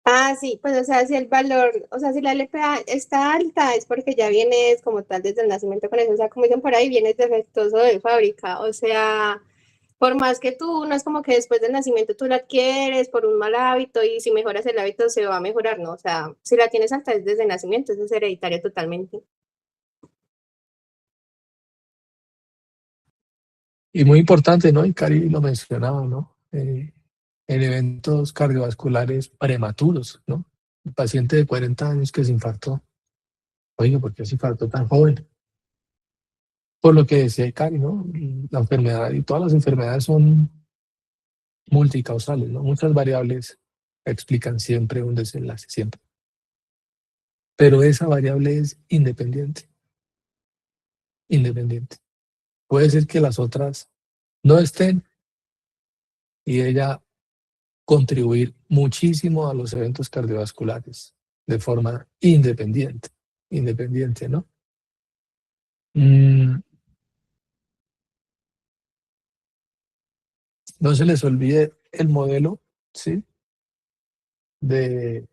Ah, sí, pues o sea, si el valor, o sea, si la LPA está alta es porque ya vienes como tal desde el nacimiento con eso, o sea, como dicen por ahí, vienes defectuoso de fábrica, o sea, por más que tú, no es como que después del nacimiento tú la adquieres por un mal hábito y si mejoras el hábito se va a mejorar, ¿no? O sea, si la tienes alta es desde el nacimiento, eso es hereditario totalmente. Y muy importante, ¿no? Y Cari lo mencionaba, ¿no? En eventos cardiovasculares prematuros, ¿no? Un paciente de 40 años que se infartó. Oiga, ¿por qué se infartó tan joven? Por lo que decía Cari, ¿no? La enfermedad y todas las enfermedades son multicausales, ¿no? Muchas variables explican siempre un desenlace, siempre. Pero esa variable es independiente, independiente. Puede ser que las otras no estén y ella contribuir muchísimo a los eventos cardiovasculares de forma independiente, independiente, ¿no? Mm, no se les olvide el modelo, ¿sí? De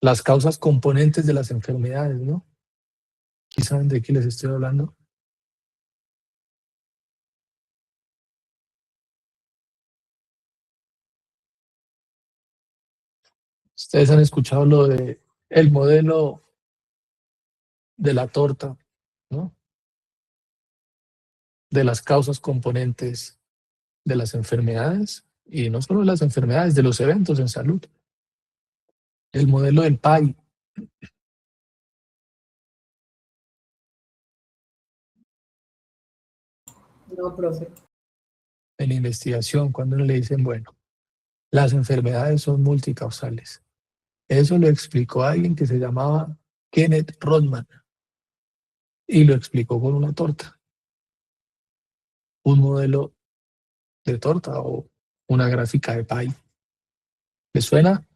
las causas componentes de las enfermedades, ¿no? ¿Y saben de qué les estoy hablando? Ustedes han escuchado lo de el modelo de la torta, ¿no? De las causas componentes de las enfermedades y no solo de las enfermedades, de los eventos en salud. El modelo del PAI. No, profe. En la investigación, cuando le dicen, bueno, las enfermedades son multicausales. Eso lo explicó alguien que se llamaba Kenneth Rodman y lo explicó con una torta, un modelo de torta o una gráfica de pie. ¿Les suena?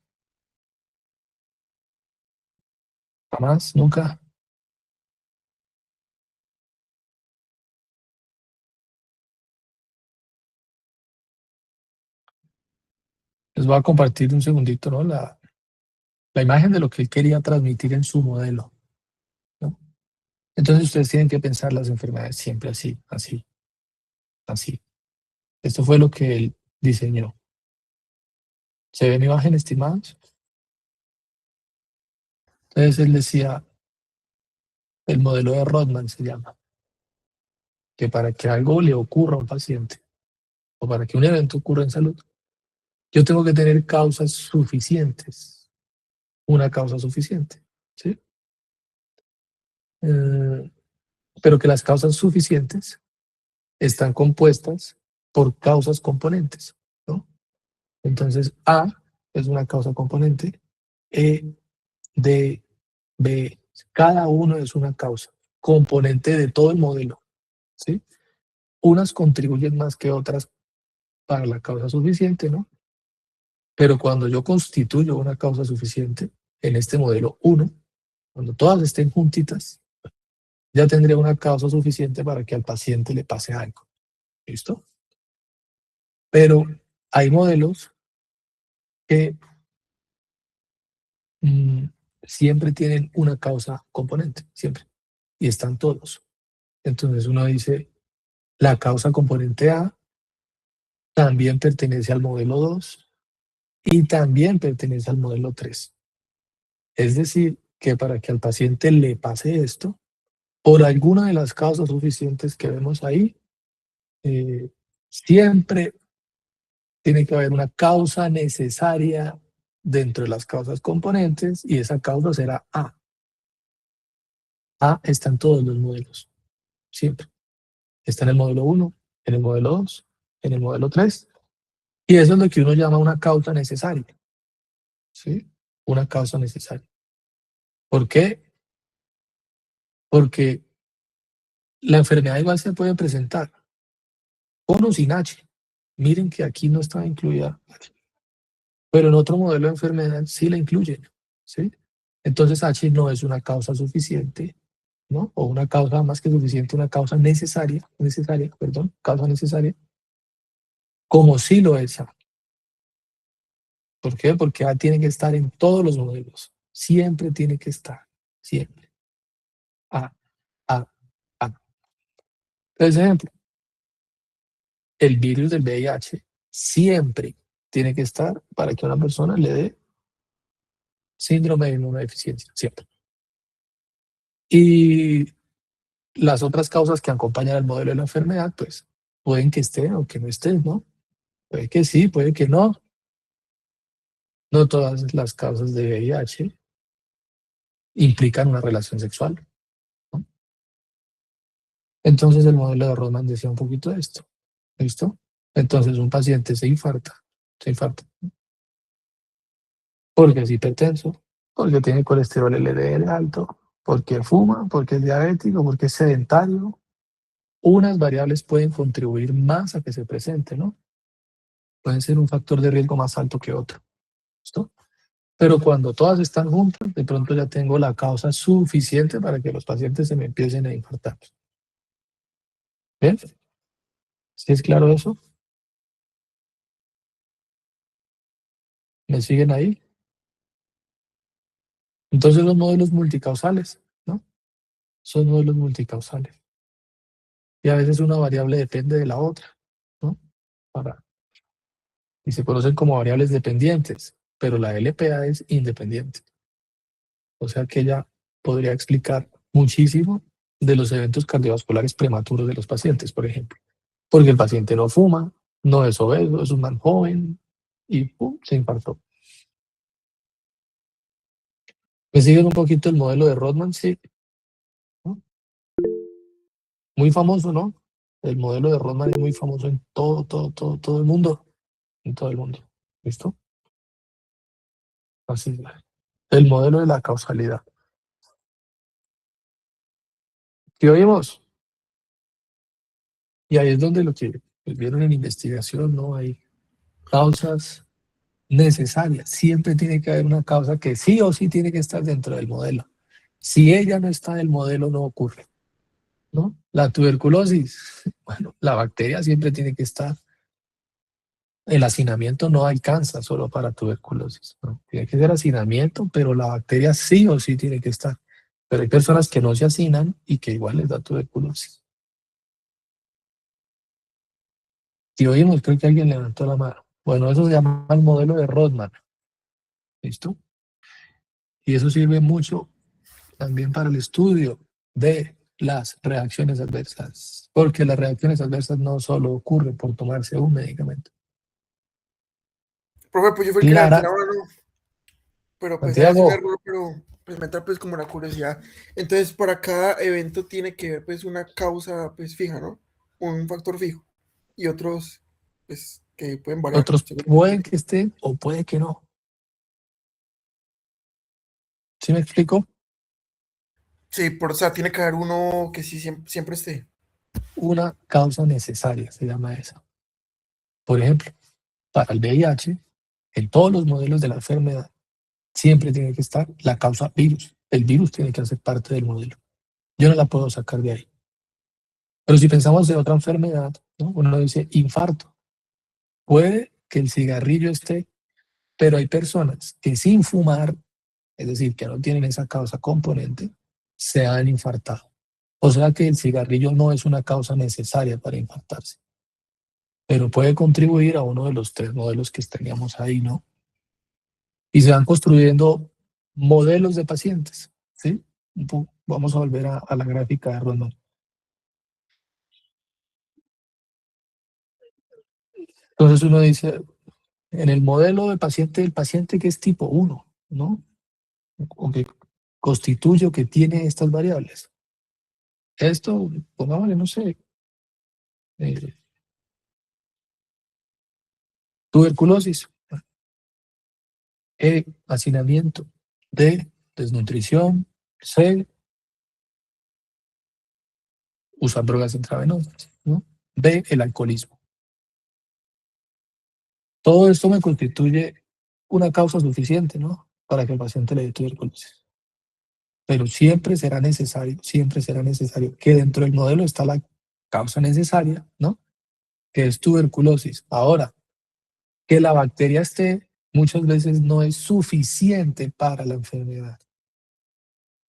Jamás, nunca. Les voy a compartir un segundito, ¿no? La imagen de lo que él quería transmitir en su modelo, ¿no? Entonces ustedes tienen que pensar las enfermedades siempre así, así, así. Esto fue lo que él diseñó. ¿Se ve mi imagen, estimados? Entonces él decía, el modelo de Rodman se llama, que para que algo le ocurra a un paciente o para que un evento ocurra en salud, yo tengo que tener causas suficientes, una causa suficiente, ¿sí? Eh, pero que las causas suficientes están compuestas por causas componentes, ¿no? Entonces, A es una causa componente, E, D, B, cada uno es una causa componente de todo el modelo, ¿sí? Unas contribuyen más que otras para la causa suficiente, ¿no? Pero cuando yo constituyo una causa suficiente en este modelo 1, cuando todas estén juntitas, ya tendría una causa suficiente para que al paciente le pase algo. ¿Listo? Pero hay modelos que mm, siempre tienen una causa componente, siempre. Y están todos. Entonces uno dice, la causa componente A también pertenece al modelo 2 y también pertenece al modelo 3. Es decir, que para que al paciente le pase esto, por alguna de las causas suficientes que vemos ahí, eh, siempre tiene que haber una causa necesaria dentro de las causas componentes y esa causa será A. A está en todos los modelos, siempre. Está en el modelo 1, en el modelo 2, en el modelo 3 y eso es lo que uno llama una causa necesaria, ¿sí? Una causa necesaria. ¿Por qué? Porque la enfermedad igual se puede presentar con o sin H. Miren que aquí no está incluida H, pero en otro modelo de enfermedad sí la incluyen, ¿sí? Entonces H no es una causa suficiente, ¿no? O una causa más que suficiente, una causa necesaria, perdón, causa necesaria, como sí lo es A. ¿Por qué? Porque A tiene que estar en todos los modelos. Siempre tiene que estar. Siempre. A, A, A. Entonces, ejemplo, el virus del VIH siempre tiene que estar para que a una persona le dé síndrome de inmunodeficiencia. Siempre. Y las otras causas que acompañan al modelo de la enfermedad, pues pueden que estén o que no estén, ¿no? Puede que sí, puede que no. No todas las causas de VIH implican una relación sexual, ¿no? Entonces el modelo de Rodman decía un poquito de esto. ¿Listo? Entonces un paciente se infarta, porque es hipertenso, porque tiene colesterol LDL alto, porque fuma, porque es diabético, porque es sedentario. Unas variables pueden contribuir más a que se presente, ¿no? Pueden ser un factor de riesgo más alto que otro. ¿Listo? Pero cuando todas están juntas, de pronto ya tengo la causa suficiente para que los pacientes se me empiecen a infartar. ¿Bien? ¿Sí es claro eso? ¿Me siguen ahí? Entonces los modelos multicausales, ¿no? Son modelos multicausales. Y a veces una variable depende de la otra, ¿no? Y se conocen como variables dependientes, pero la LPA es independiente. O sea que ella podría explicar muchísimo de los eventos cardiovasculares prematuros de los pacientes, por ejemplo. Porque el paciente no fuma, no es obeso, es un man joven y ¡pum! Se infartó. ¿Me siguen un poquito el modelo de Rodman? Sí, ¿no? Muy famoso, ¿no? El modelo de Rodman es muy famoso en todo el mundo. En todo el mundo. ¿Listo? Así es. El modelo de la causalidad. ¿Qué oímos? Y ahí es donde lo que pues, vieron en investigación, ¿no? Hay causas necesarias. Siempre tiene que haber una causa que sí o sí tiene que estar dentro del modelo. Si ella no está en el modelo, no ocurre, ¿no? La tuberculosis, bueno, la bacteria siempre tiene que estar. El hacinamiento no alcanza solo para tuberculosis, ¿no? Tiene que ser hacinamiento, pero la bacteria sí o sí tiene que estar. Pero hay personas que no se hacinan y que igual les da tuberculosis. Si oímos, creo que alguien levantó la mano. Bueno, eso se llama el modelo de Rodman. ¿Listo? Y eso sirve mucho también para el estudio de las reacciones adversas, porque las reacciones adversas no solo ocurren por tomarse un medicamento. Profe, pues yo fui el que levanté Clara, la mano, pero pues era así un Santiago, error, pero pues me entra pues como la curiosidad. Entonces, para cada evento tiene que ver pues una causa pues fija, ¿no? Un factor fijo. Y otros pues que pueden variar. otros Según el pueden contexto. que estén o puede que no. ¿Sí me explico? Sí, por, o sea, tiene que haber uno que sí siempre esté. Una causa necesaria se llama esa. Por ejemplo, para el VIH, en todos los modelos de la enfermedad, siempre tiene que estar la causa virus. El virus tiene que hacer parte del modelo. Yo no la puedo sacar de ahí. Pero si pensamos de otra enfermedad, ¿no? Uno dice infarto. Puede que el cigarrillo esté, pero hay personas que sin fumar, es decir, que no tienen esa causa componente, se han infartado. O sea que el cigarrillo no es una causa necesaria para infartarse, pero puede contribuir a uno de los tres modelos que teníamos ahí, ¿no? Y se van construyendo modelos de pacientes, ¿sí? Vamos a volver a la gráfica de Rodman. Entonces uno dice, en el modelo del paciente, el paciente que es tipo 1, ¿no? O que constituye o que tiene estas variables. Esto, pongámosle, no sé, eh, tuberculosis, E, hacinamiento, D, desnutrición, C, usar drogas intravenosas, ¿no? D, el alcoholismo. Todo esto me constituye una causa suficiente, ¿no? Para que el paciente le dé tuberculosis. Pero siempre será necesario que dentro del modelo está la causa necesaria, ¿no? Que es tuberculosis. Ahora, que la bacteria esté muchas veces no es suficiente para la enfermedad.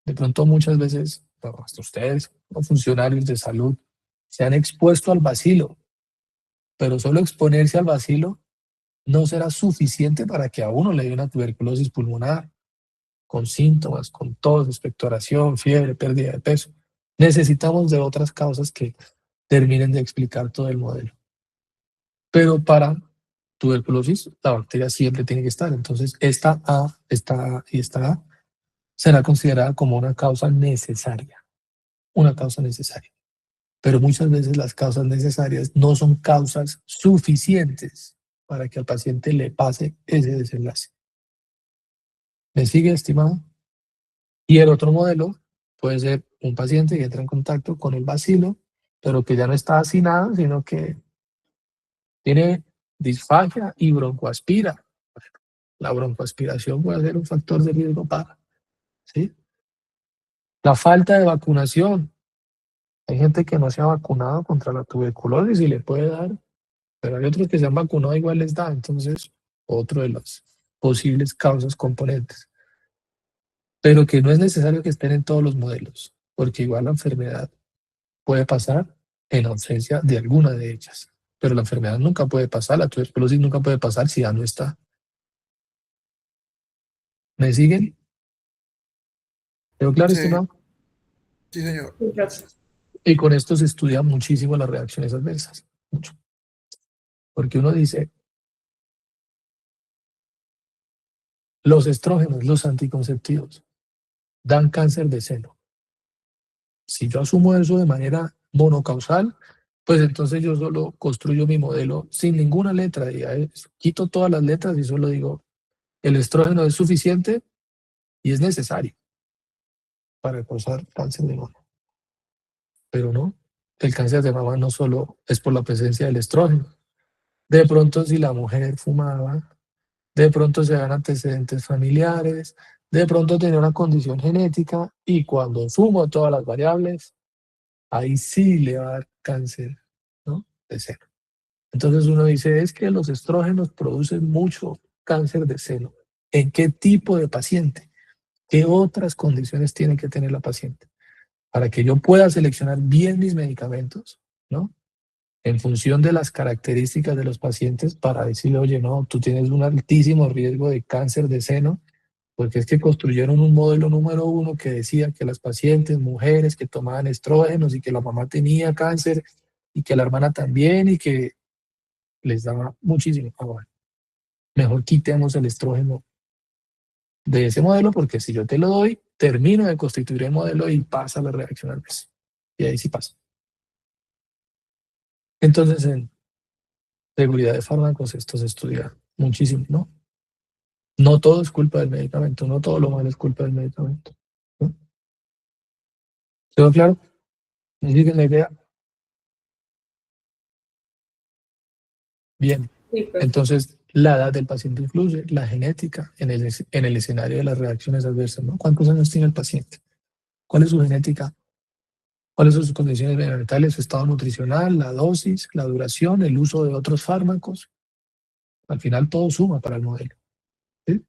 De pronto muchas veces, bueno, hasta ustedes, los funcionarios de salud, se han expuesto al bacilo, pero solo exponerse al bacilo no será suficiente para que a uno le dé una tuberculosis pulmonar, con síntomas, con tos, expectoración, fiebre, pérdida de peso. Necesitamos de otras causas que terminen de explicar todo el modelo. Pero para tuberculosis, la bacteria siempre tiene que estar. Entonces, esta A, esta A y esta A será considerada como una causa necesaria. Una causa necesaria. Pero muchas veces las causas necesarias no son causas suficientes para que al paciente le pase ese desenlace. ¿Me sigue, estimado? Y el otro modelo puede ser un paciente que entra en contacto con el bacilo, pero que ya no está hacinado, sino que tiene disfagia y broncoaspira. La broncoaspiración puede ser un factor de riesgo para, ¿sí? La falta de vacunación. Hay gente que no se ha vacunado contra la tuberculosis y le puede dar, pero hay otros que se han vacunado y igual les da. Entonces, otro de las posibles causas componentes. Pero que no es necesario que estén en todos los modelos, porque igual la enfermedad puede pasar en ausencia de alguna de ellas. Pero la enfermedad nunca puede pasar, la tuberculosis nunca puede pasar si ya no está. ¿Me siguen? ¿Quedó claro, Sí, estimado? sí, señor. Y con esto se estudia muchísimo las reacciones adversas. Mucho. Porque uno dice, los estrógenos, los anticonceptivos, dan cáncer de seno. Si yo asumo eso de manera monocausal, pues entonces yo solo construyo mi modelo sin ninguna letra. Y quito todas las letras y solo digo, el estrógeno es suficiente y es necesario para causar cáncer de mama. Pero no, el cáncer de mama no solo es por la presencia del estrógeno. De pronto, si la mujer fumaba, de pronto se dan antecedentes familiares, de pronto tenía una condición genética y cuando sumo todas las variables, ahí sí le va a dar cáncer, ¿no? De seno. Entonces uno dice, es que los estrógenos producen mucho cáncer de seno. ¿En qué tipo de paciente? ¿Qué otras condiciones tiene que tener la paciente? Para que yo pueda seleccionar bien mis medicamentos, ¿no? En función de las características de los pacientes para decirle, oye, no, tú tienes un altísimo riesgo de cáncer de seno, porque es que construyeron un modelo número 1 que decía que las pacientes, mujeres que tomaban estrógenos y que la mamá tenía cáncer y que la hermana también y que les daba muchísimo. Bueno, mejor quitemos el estrógeno de ese modelo porque si yo te lo doy, termino de constituir el modelo y pasa la reacción adversa. Y ahí sí pasa. Entonces, en seguridad de fármacos, esto se estudia muchísimo, ¿no? No todo es culpa del medicamento, no todo lo malo es culpa del medicamento, ¿no? ¿Quedó claro? ¿Me siguen la idea? Bien. Sí, profe. Entonces, la edad del paciente influye, la genética en el escenario de las reacciones adversas, ¿no? ¿Cuántos años tiene el paciente? ¿Cuál es su genética? ¿Cuáles son sus condiciones medioambientales, su estado nutricional, la dosis, la duración, el uso de otros fármacos? Al final todo suma para el modelo, ¿sí?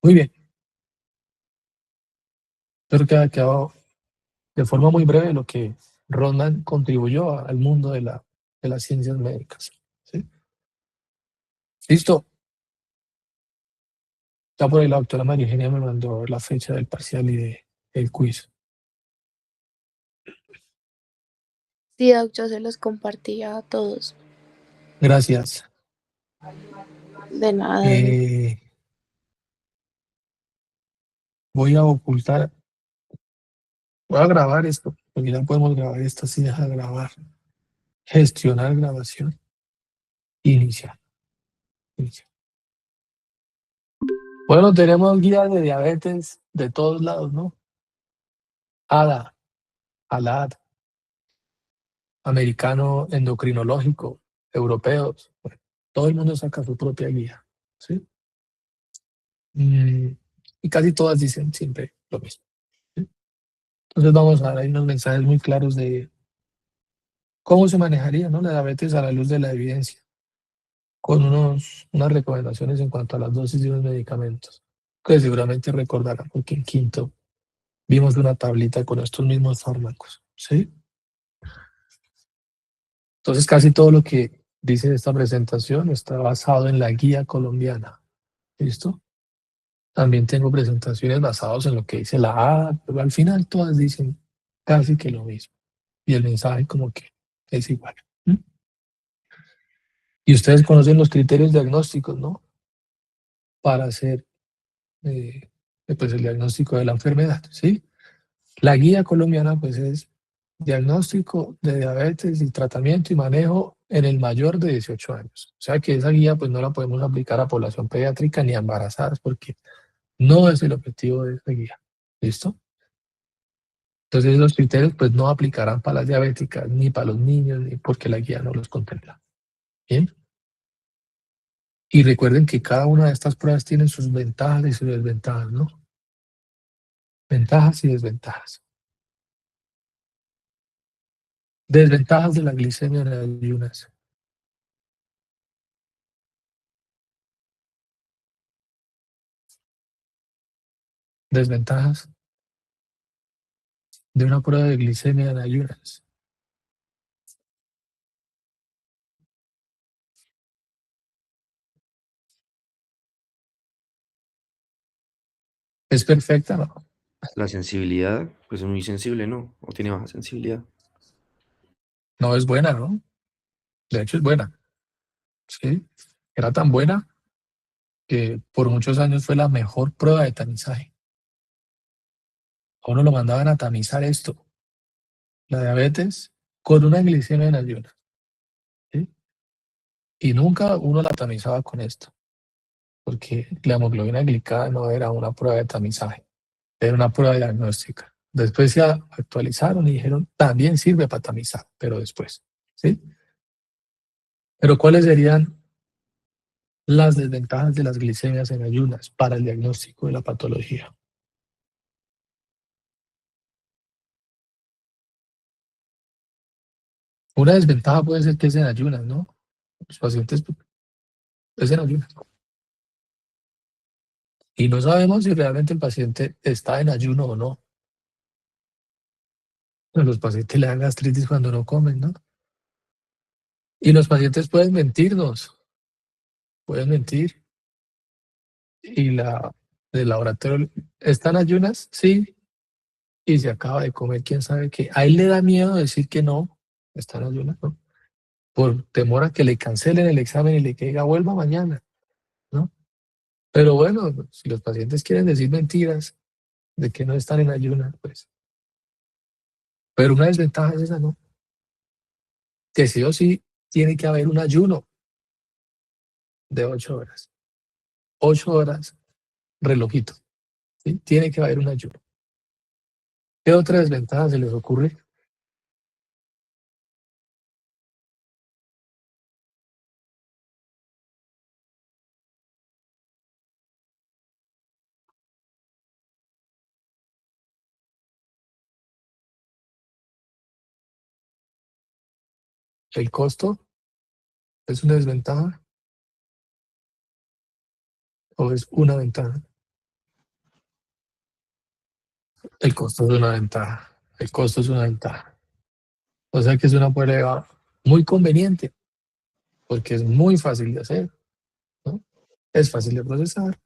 Muy bien. Espero que haya quedado de forma muy breve lo que Rodman contribuyó al mundo de las ciencias médicas, ¿sí? Listo. Ya por ahí la doctora María Eugenia me mandó la fecha del parcial y del quiz. Sí, doc, yo se los compartía a todos. Gracias. De nada. Voy a ocultar, voy a grabar esto, porque ya podemos grabar esto, así deja de grabar. Gestionar grabación. Iniciar. Iniciar. Bueno, tenemos guías de diabetes de todos lados, ¿no? ADA, ALAD, americano endocrinológico, europeos. Bueno, todo el mundo saca su propia guía, ¿sí? Y casi todas dicen siempre lo mismo, ¿sí? Entonces vamos a dar ahí unos mensajes muy claros de cómo se manejaría, ¿no? La diabetes a la luz de la evidencia. con unas recomendaciones en cuanto a las dosis de unos medicamentos, que seguramente recordarán, porque en quinto vimos una tablita con estos mismos fármacos, ¿sí? Entonces casi todo lo que dice esta presentación está basado en la guía colombiana, ¿listo? También tengo presentaciones basadas en lo que dice la A, pero al final todas dicen casi que lo mismo. Y el mensaje como que es igual. ¿Mm? Y ustedes conocen los criterios diagnósticos, ¿no? Para hacer pues el diagnóstico de la enfermedad, ¿sí? La guía colombiana pues es diagnóstico de diabetes y tratamiento y manejo en el mayor de 18 años. O sea que esa guía pues no la podemos aplicar a población pediátrica ni a embarazadas porque no es el objetivo de esa guía. ¿Listo? Entonces los criterios pues no aplicarán para las diabéticas ni para los niños ni porque la guía no los contempla. ¿Bien? Y recuerden que cada una de estas pruebas tiene sus ventajas y sus desventajas, ¿no? Ventajas y desventajas. Desventajas de la glicemia en ayunas. Desventajas de una prueba de glicemia en ayunas. ¿Es perfecta? No. La sensibilidad, pues es muy sensible, ¿no? O tiene baja sensibilidad. No es buena, ¿no? De hecho es buena. Sí. Era tan buena que por muchos años fue la mejor prueba de tamizaje. A uno lo mandaban a tamizar esto, la diabetes, con una glicemia en ayunas. ¿Sí? Y nunca uno la tamizaba con esto, porque la hemoglobina glicada no era una prueba de tamizaje, era una prueba diagnóstica. Después se actualizaron y dijeron, también sirve para tamizar, pero después. ¿Sí? Pero ¿cuáles serían las desventajas de las glicemias en ayunas para el diagnóstico de la patología? Una desventaja puede ser que es en ayunas, ¿no? Los pacientes es en ayunas. Y no sabemos si realmente el paciente está en ayuno o no. A los pacientes le dan gastritis cuando no comen, ¿no? Y los pacientes pueden mentirnos, pueden mentir. Y del laboratorio, ¿están ayunas? Sí. Y se acaba de comer, quién sabe qué. A él le da miedo decir que no, están ayunas, ¿no? Por temor a que le cancelen el examen y le diga, vuelva mañana, ¿no? Pero bueno, si los pacientes quieren decir mentiras de que no están en ayunas, pues. Pero una desventaja es esa, ¿no? Que sí o sí tiene que haber un ayuno de 8 horas. 8 horas, relojito. ¿Sí? Tiene que haber un ayuno. ¿Qué otra desventaja se les ocurre? ¿El costo es una desventaja o es una ventaja? El costo es una ventaja. El costo es una ventaja. O sea que es una prueba muy conveniente porque es muy fácil de hacer, ¿no? Es fácil de procesar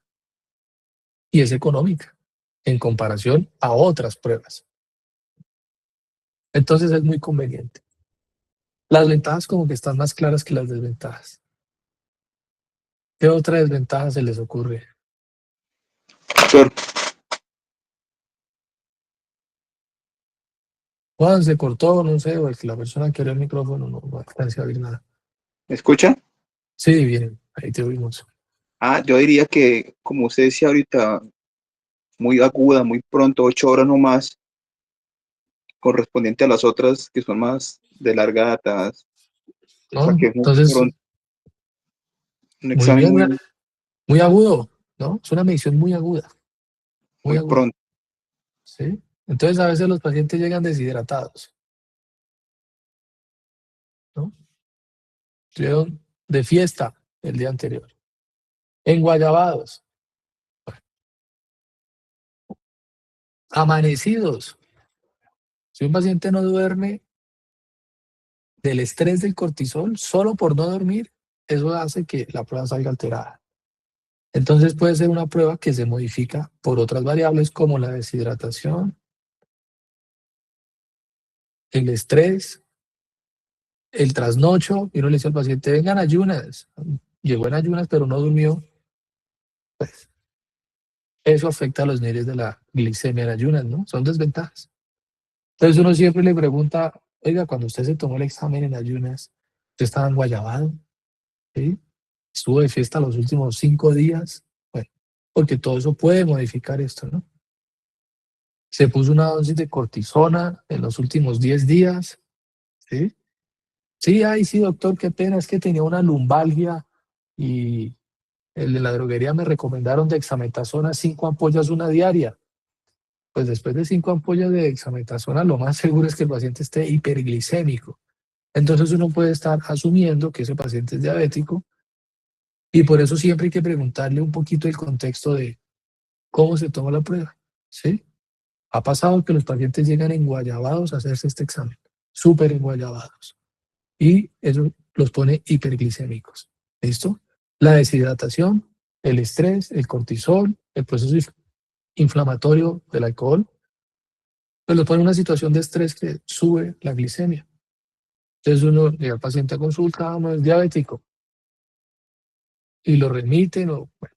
y es económica en comparación a otras pruebas. Entonces es muy conveniente. Las ventajas como que están más claras que las desventajas. ¿Qué otra desventaja se les ocurre? Doctor, Juan, se cortó, no sé, o el que la persona que abrió el micrófono no alcanza a oír nada. ¿me escucha? Sí, bien, ahí te oímos. Yo diría que, como usted decía ahorita, muy aguda, muy pronto, 8 horas no más, correspondiente a las otras que son más de larga data. O sea, ¿No? que es muy Entonces, pronto, un muy examen bien, muy, muy agudo, ¿no? Es una medición muy aguda, muy muy aguda, pronto. ¿sí? Entonces a veces los pacientes llegan deshidratados, ¿no? Estuvieron de fiesta el día anterior. Enguayabados, amanecidos. Si un paciente no duerme del estrés del cortisol, solo por no dormir, eso hace que la prueba salga alterada. Entonces puede ser una prueba que se modifica por otras variables como la deshidratación, el estrés, el trasnocho, y uno le dice al paciente, vengan ayunas. Llegó en ayunas, pero no durmió. Pues eso afecta a los niveles de la glicemia en ayunas, ¿no? Son desventajas. Entonces uno siempre le pregunta, oiga, cuando usted se tomó el examen en ayunas, ¿usted estaba enguayabado? ¿Sí? ¿Estuvo de fiesta los últimos 5 días? Bueno, porque todo eso puede modificar esto, ¿no? Se puso una dosis de cortisona en los últimos 10 días, ¿sí? Sí, ay, sí, doctor, qué pena, es que tenía una lumbalgia y el de la droguería me recomendaron dexametasona 5 ampollas una diaria. Pues después de 5 ampollas de dexametasona, lo más seguro es que el paciente esté hiperglicémico. Entonces uno puede estar asumiendo que ese paciente es diabético y por eso siempre hay que preguntarle un poquito el contexto de cómo se toma la prueba, ¿sí? Ha pasado que los pacientes llegan enguayabados a hacerse este examen, súper enguayabados, y eso los pone hiperglicémicos. ¿Listo? La deshidratación, el estrés, el cortisol, el proceso inflamatorio del alcohol, pues los pone en una situación de estrés que sube la glicemia. Entonces uno llega al paciente a consulta, no es diabético, y lo remiten o bueno,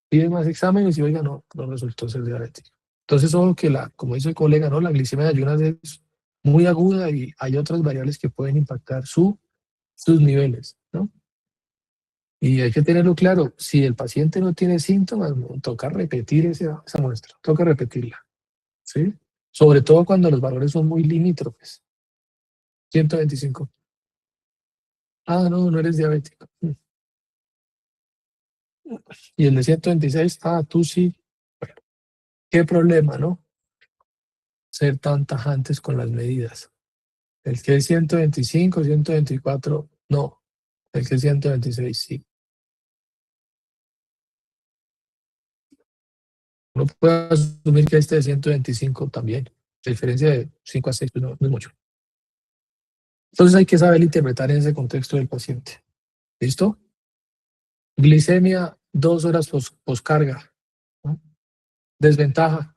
piden más exámenes y oiga, no resultó ser diabético. Entonces, ojo que como dice el colega, ¿no? La glicemia de ayunas es muy aguda y hay otras variables que pueden impactar sus niveles, ¿no? Y hay que tenerlo claro, si el paciente no tiene síntomas, toca repetir esa muestra, toca repetirla, ¿sí? Sobre todo cuando los valores son muy limítrofes. 125. Ah, no eres diabético. Y el de 126, tú sí. Bueno, qué problema, ¿no? Ser tan tajantes con las medidas. El que es 125, 124, no. El que es 126, sí. Uno puede asumir que este de 125 también. La diferencia de 5 a 6 pues no es mucho. Entonces hay que saber interpretar en ese contexto del paciente. ¿Listo? Glicemia, 2 horas poscarga, ¿no? Desventaja.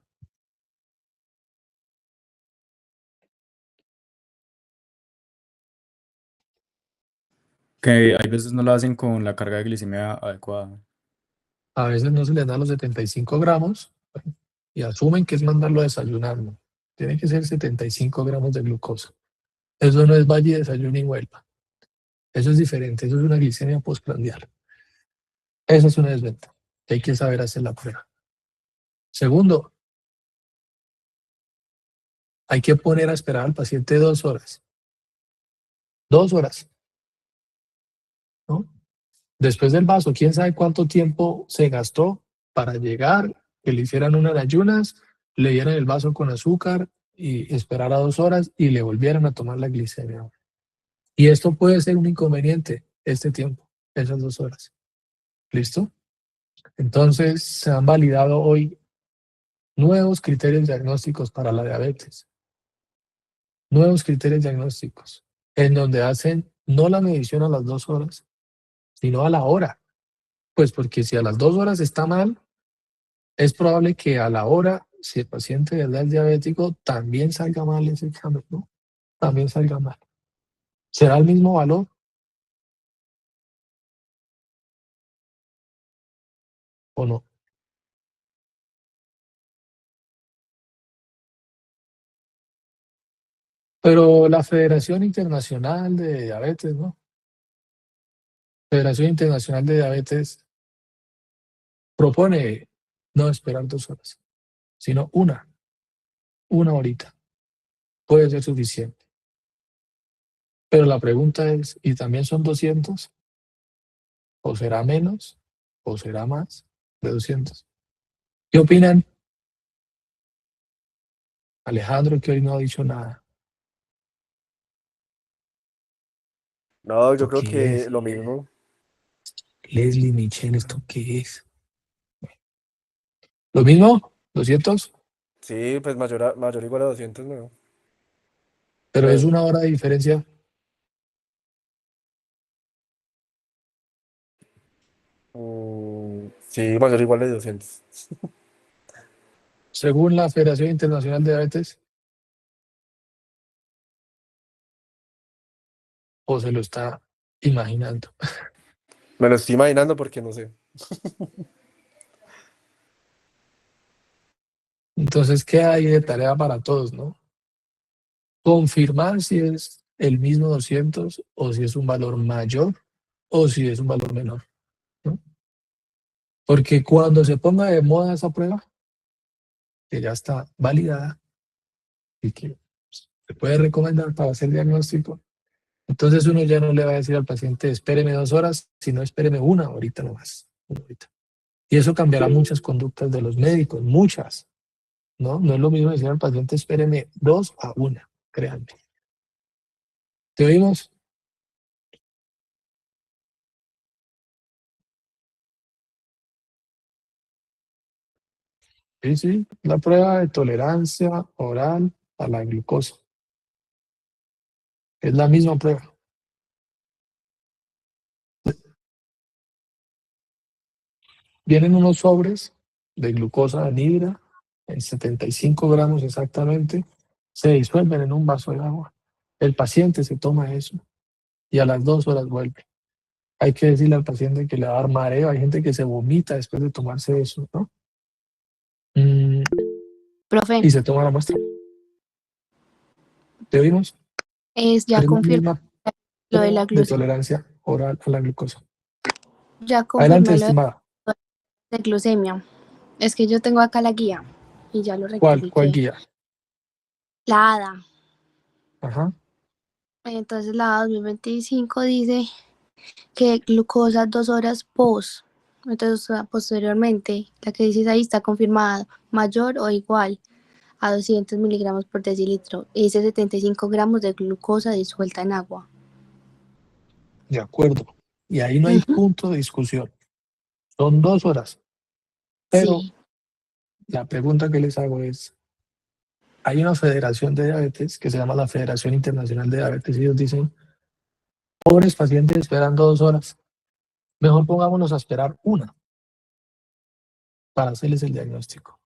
Que hay veces no lo hacen con la carga de glicemia adecuada. A veces no se les da los 75 gramos bueno, y asumen que es mandarlo a desayunar, ¿no? Tiene que ser 75 gramos de glucosa. Eso no es Valle, desayuno y vuelva. Eso es diferente. Eso es una glicemia postprandial. Esa es una desventaja. Hay que saber hacer la prueba. Segundo, hay que poner a esperar al paciente 2 horas. 2 horas, ¿no? Después del vaso, quién sabe cuánto tiempo se gastó para llegar, que le hicieran una de ayunas, le dieran el vaso con azúcar y esperar a 2 horas y le volvieran a tomar la glicemia. Y esto puede ser un inconveniente, este tiempo, esas 2 horas. ¿Listo? Entonces, se han validado hoy nuevos criterios diagnósticos para la diabetes. Nuevos criterios diagnósticos, en donde hacen no la medición a las 2 horas, sino a la hora. Pues porque si a las 2 horas está mal, es probable que a la hora, si el paciente de verdad es diabético, también salga mal ese examen, ¿no? También salga mal. ¿Será el mismo valor? ¿O no? Pero la Federación Internacional de Diabetes, ¿no? Federación Internacional de Diabetes propone no esperar 2 horas, sino una horita. Puede ser suficiente. Pero la pregunta es, ¿y también son 200? ¿O será menos? ¿O será más de 200? ¿Qué opinan? Alejandro, que hoy no ha dicho nada. No, yo ¿Esto creo qué que es? lo mismo. Leslie, Michelle, ¿esto qué es? ¿Lo mismo? ¿200? Sí, pues mayor o igual a 200, no. Pero es Pero, 1 hora de diferencia. sí, mayor o igual a 200. Según la Federación Internacional de Diabetes, o se lo está imaginando. Me lo estoy imaginando porque no sé. Entonces, ¿qué hay de tarea para todos, no? Confirmar si es el mismo 200 o si es un valor mayor o si es un valor menor, ¿no? Porque cuando se ponga de moda esa prueba, que ya está validada y que se puede recomendar para hacer diagnóstico, entonces uno ya no le va a decir al paciente, espéreme 2 horas, sino espéreme 1 horita nomás, 1 horita. Y eso cambiará muchas conductas de los médicos, muchas, ¿no? No es lo mismo decir al paciente, espéreme 2 a 1, créanme. ¿Te oímos? Sí, sí, la prueba de tolerancia oral a la glucosa. Es la misma prueba. Vienen unos sobres de glucosa anhidra en 75 gramos exactamente, se disuelven en un vaso de agua. El paciente se toma eso y a las 2 horas vuelve. Hay que decirle al paciente que le va a dar mareo. Hay gente que se vomita después de tomarse eso, ¿no? Profe, Y se toma la muestra. ¿Te oímos? ya Pero es la confirmé misma lo de la prueba de glucemia. tolerancia oral a la glucosa. Ya Adelante, confirmé lo estimada. de glucemia. Es que yo tengo acá la guía y ya lo ¿Cuál rectifiqué. guía? La ADA. Ajá. Entonces la ADA 2025 dice que glucosa 2 horas post. Entonces, o sea, posteriormente, la que dices ahí está confirmada mayor o igual a 200 miligramos por decilitro. Y dice 75 gramos de glucosa disuelta en agua. De acuerdo. Y ahí no hay punto de discusión. Son 2 horas. Pero Sí. la pregunta que les hago es, hay una federación de diabetes que se llama la Federación Internacional de Diabetes y ellos dicen, pobres pacientes esperando 2 horas. Mejor pongámonos a esperar 1 para hacerles el diagnóstico.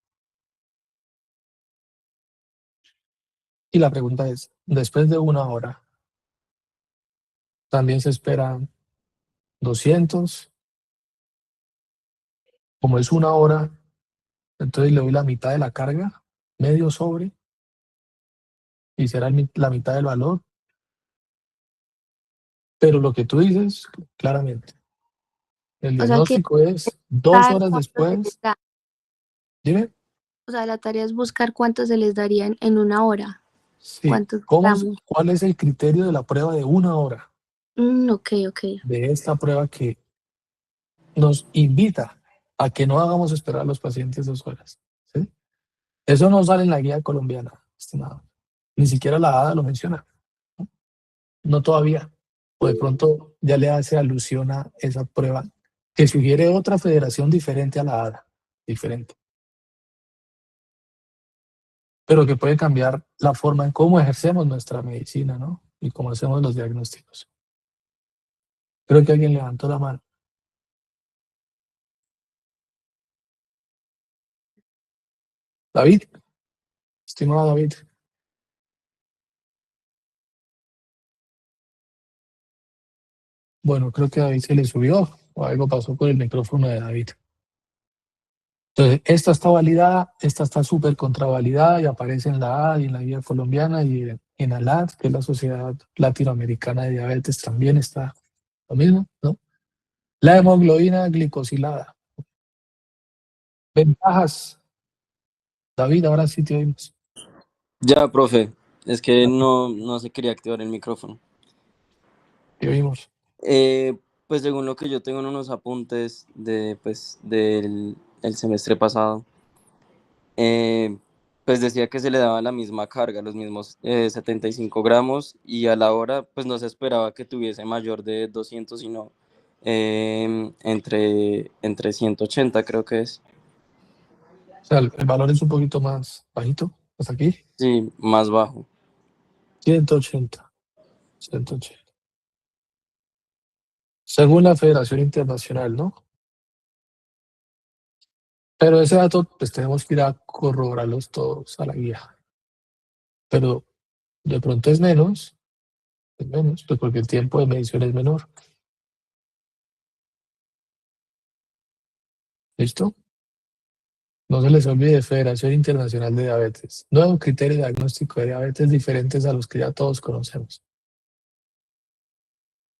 Y la pregunta es, después de 1 hora, también se esperan 200, como es 1 hora, entonces le doy la mitad de la carga, medio sobre, y será la mitad del valor. Pero lo que tú dices, claramente, el O sea que diagnóstico es 2 horas cuánto se les después. da. Dime, O sea, la tarea es buscar cuánto se les daría en 1 hora. sí, ¿Cuántos gramos? ¿cuál es el criterio de la prueba de 1 hora? Ok, ok. De esta prueba que nos invita a que no hagamos esperar a los pacientes 2 horas. ¿Sí? Eso no sale en la guía colombiana, estimado. Ni siquiera la ADA lo menciona. No, no todavía. O de pronto ya le hace alusión a esa prueba que sugiere otra federación diferente a la ADA. Diferente. Pero que puede cambiar la forma en cómo ejercemos nuestra medicina, ¿no? Y cómo hacemos los diagnósticos. Creo que alguien levantó la mano. David, estimado David. Bueno, creo que David se le subió o algo pasó con el micrófono de David. Entonces, esta está validada, esta está súper contravalidada y aparece en la AD y en la guía colombiana y en ALAD, que es la Sociedad Latinoamericana de Diabetes, también está lo mismo, ¿no? La hemoglobina glicosilada. Ventajas. David, ahora sí te oímos. Ya, profe, es que no se quería activar el micrófono. Te oímos. Pues según lo que yo tengo en unos apuntes del el semestre pasado, pues decía que se le daba la misma carga, los mismos 75 gramos, y a la hora pues no se esperaba que tuviese mayor de 200, sino entre 180 creo que es. O sea, el valor es un poquito más bajito, hasta aquí, Sí, más bajo. 180. 180. Según la Federación Internacional, ¿no? Pero ese dato, pues tenemos que ir a corroborarlos todos a la guía. Pero de pronto es menos, pues porque el tiempo de medición es menor. ¿Listo? No se les olvide, Federación Internacional de Diabetes. Nuevo criterio de diagnóstico de diabetes diferentes a los que ya todos conocemos.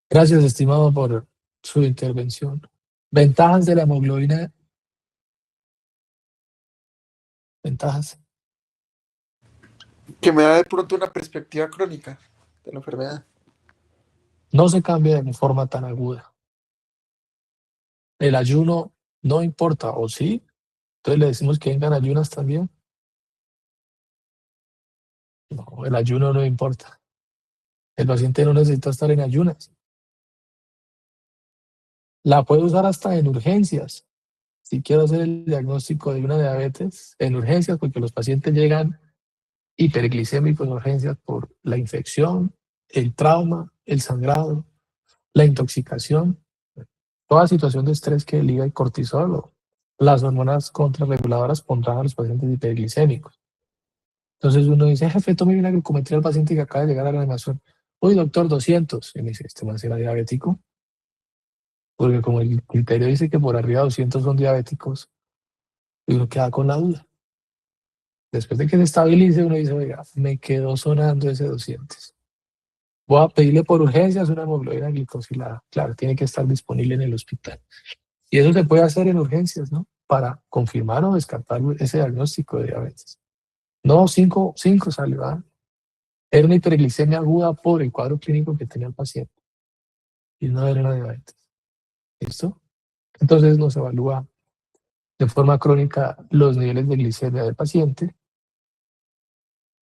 Gracias, estimado, por su intervención. Ventajas de la hemoglobina. Ventajas. Que me da de pronto una perspectiva crónica de la enfermedad. No se cambia de forma tan aguda. El ayuno no importa, ¿o sí? Entonces le decimos que vengan ayunas también. No, el ayuno no importa. El paciente no necesita estar en ayunas. La puede usar hasta en urgencias. Si quiero hacer el diagnóstico de una diabetes, en urgencias, porque los pacientes llegan hiperglicémicos en urgencias por la infección, el trauma, el sangrado, la intoxicación, toda situación de estrés que liga el cortisol o las hormonas contrarreguladoras pondrán a los pacientes hiperglicémicos. Entonces uno dice, jefe, tome una glucometría al paciente que acaba de llegar a la reanimación. Uy, doctor, 200. Y me dice, ¿este man será diabético? Porque como el criterio dice que por arriba de 200 son diabéticos, y uno queda con la duda. Después de que se estabilice, uno dice, oiga, me quedó sonando ese 200. Voy a pedirle por urgencias una hemoglobina glicosilada. Claro, tiene que estar disponible en el hospital. Y eso se puede hacer en urgencias, ¿no? Para confirmar o descartar ese diagnóstico de diabetes. No, 5 salió. Era una hiperglicemia aguda por el cuadro clínico que tenía el paciente. Y no era una diabetes. ¿Listo? Entonces nos evalúa de forma crónica los niveles de glicemia del paciente.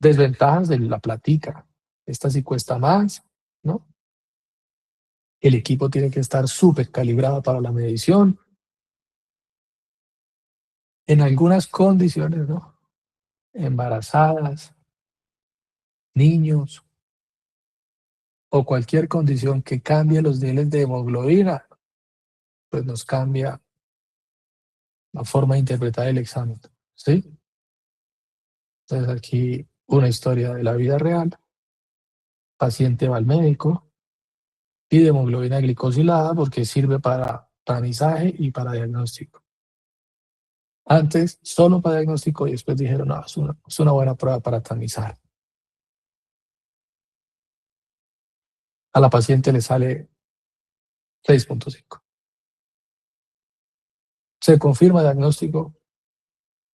Desventajas de la platica. Esta sí cuesta más, ¿no? El equipo tiene que estar súper calibrado para la medición. En algunas condiciones, ¿no? Embarazadas, niños o cualquier condición que cambie los niveles de hemoglobina, pues nos cambia la forma de interpretar el examen, ¿sí? Entonces aquí una historia de la vida real. Paciente va al médico, pide hemoglobina glicosilada porque sirve para tamizaje y para diagnóstico. Antes solo para diagnóstico y después dijeron, no, es una buena prueba para tamizar. A la paciente le sale 6.5. Se confirma el diagnóstico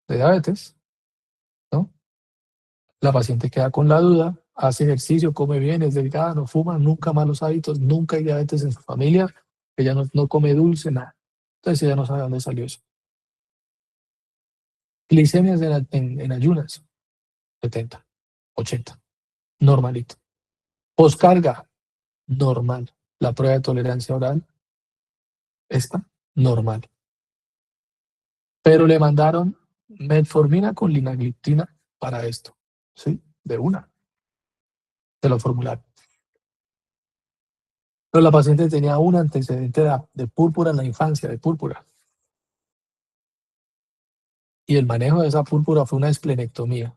de diabetes, ¿no? La paciente queda con la duda, hace ejercicio, come bien, es delgada, no fuma, nunca malos hábitos, nunca hay diabetes en su familia, ella no come dulce, nada. Entonces ella no sabe dónde salió eso. Glicemias en ayunas, 70, 80, normalito. Poscarga, normal. La prueba de tolerancia oral, esta, normal. Pero le mandaron metformina con linagliptina para esto, ¿sí? De una. Se lo formularon. Pero la paciente tenía un antecedente de púrpura en la infancia, de púrpura. Y el manejo de esa púrpura fue una esplenectomía.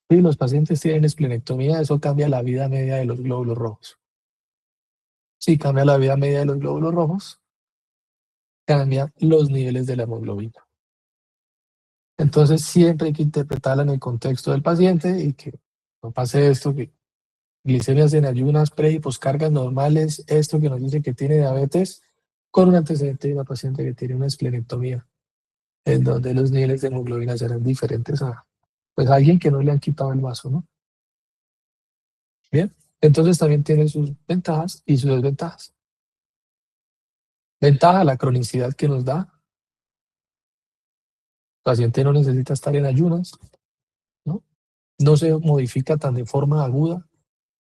Si los pacientes tienen esplenectomía, eso cambia la vida media de los glóbulos rojos. Si cambia la vida media de los glóbulos rojos, cambia los niveles de la hemoglobina. Entonces siempre hay que interpretarla en el contexto del paciente y que no pase esto, que glicemias en ayunas, pre y poscargas normales, esto que nos dice que tiene diabetes, con un antecedente de una paciente que tiene una esplenectomía, en donde los niveles de hemoglobina serán diferentes a pues, a alguien que no le han quitado el vaso, ¿no? Bien, entonces también tiene sus ventajas y sus desventajas. Ventaja, la cronicidad que nos da. El paciente no necesita estar en ayunas, ¿no? No se modifica tan de forma aguda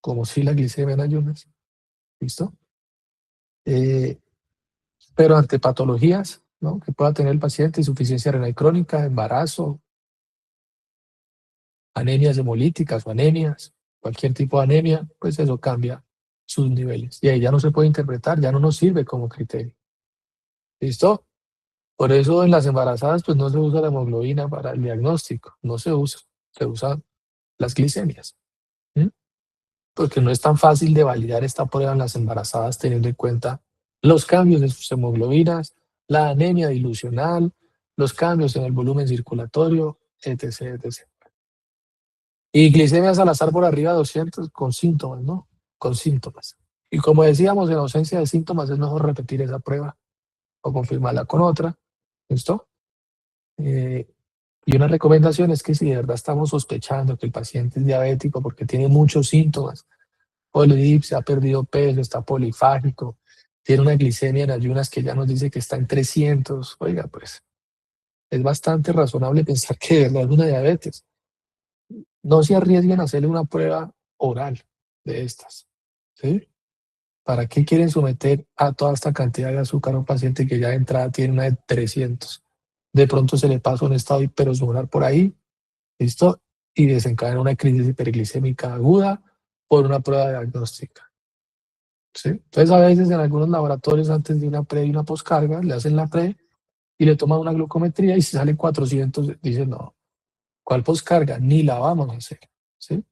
como si la glicemia en ayunas. ¿Listo? pero ante patologías, ¿no?, que pueda tener el paciente, insuficiencia renal crónica, embarazo, anemias hemolíticas o anemias, cualquier tipo de anemia, pues eso cambia sus niveles. Y ahí ya no se puede interpretar, ya no nos sirve como criterio. ¿Listo? Por eso en las embarazadas pues no se usa la hemoglobina para el diagnóstico, no se usa, se usan las glicemias. ¿Sí? Porque no es tan fácil de validar esta prueba en las embarazadas teniendo en cuenta los cambios de sus hemoglobinas, la anemia dilucional, los cambios en el volumen circulatorio, etc., etc. Y glicemias al azar por arriba de 200 con síntomas, ¿no? Con síntomas. Y como decíamos, en ausencia de síntomas es mejor repetir esa prueba o confirmarla con otra. ¿Listo? Y una recomendación es que si de verdad estamos sospechando que el paciente es diabético porque tiene muchos síntomas, polidipsia, ha perdido peso, está polifágico, tiene una glicemia en ayunas que ya nos dice que está en 300, oiga, pues es bastante razonable pensar que de verdad es una diabetes. No se arriesguen a hacerle una prueba oral de estas, ¿sí? ¿Para qué quieren someter a toda esta cantidad de azúcar a un paciente que ya de entrada tiene una de 300? De pronto se le pasa un estado hiperosmolar por ahí, ¿listo? Y desencadena una crisis hiperglicémica aguda por una prueba diagnóstica, ¿sí? Entonces a veces en algunos laboratorios antes de una pre y una poscarga le hacen la pre y le toman una glucometría y si salen 400 dicen no, ¿cuál poscarga? Ni la vamos a hacer, ¿sí?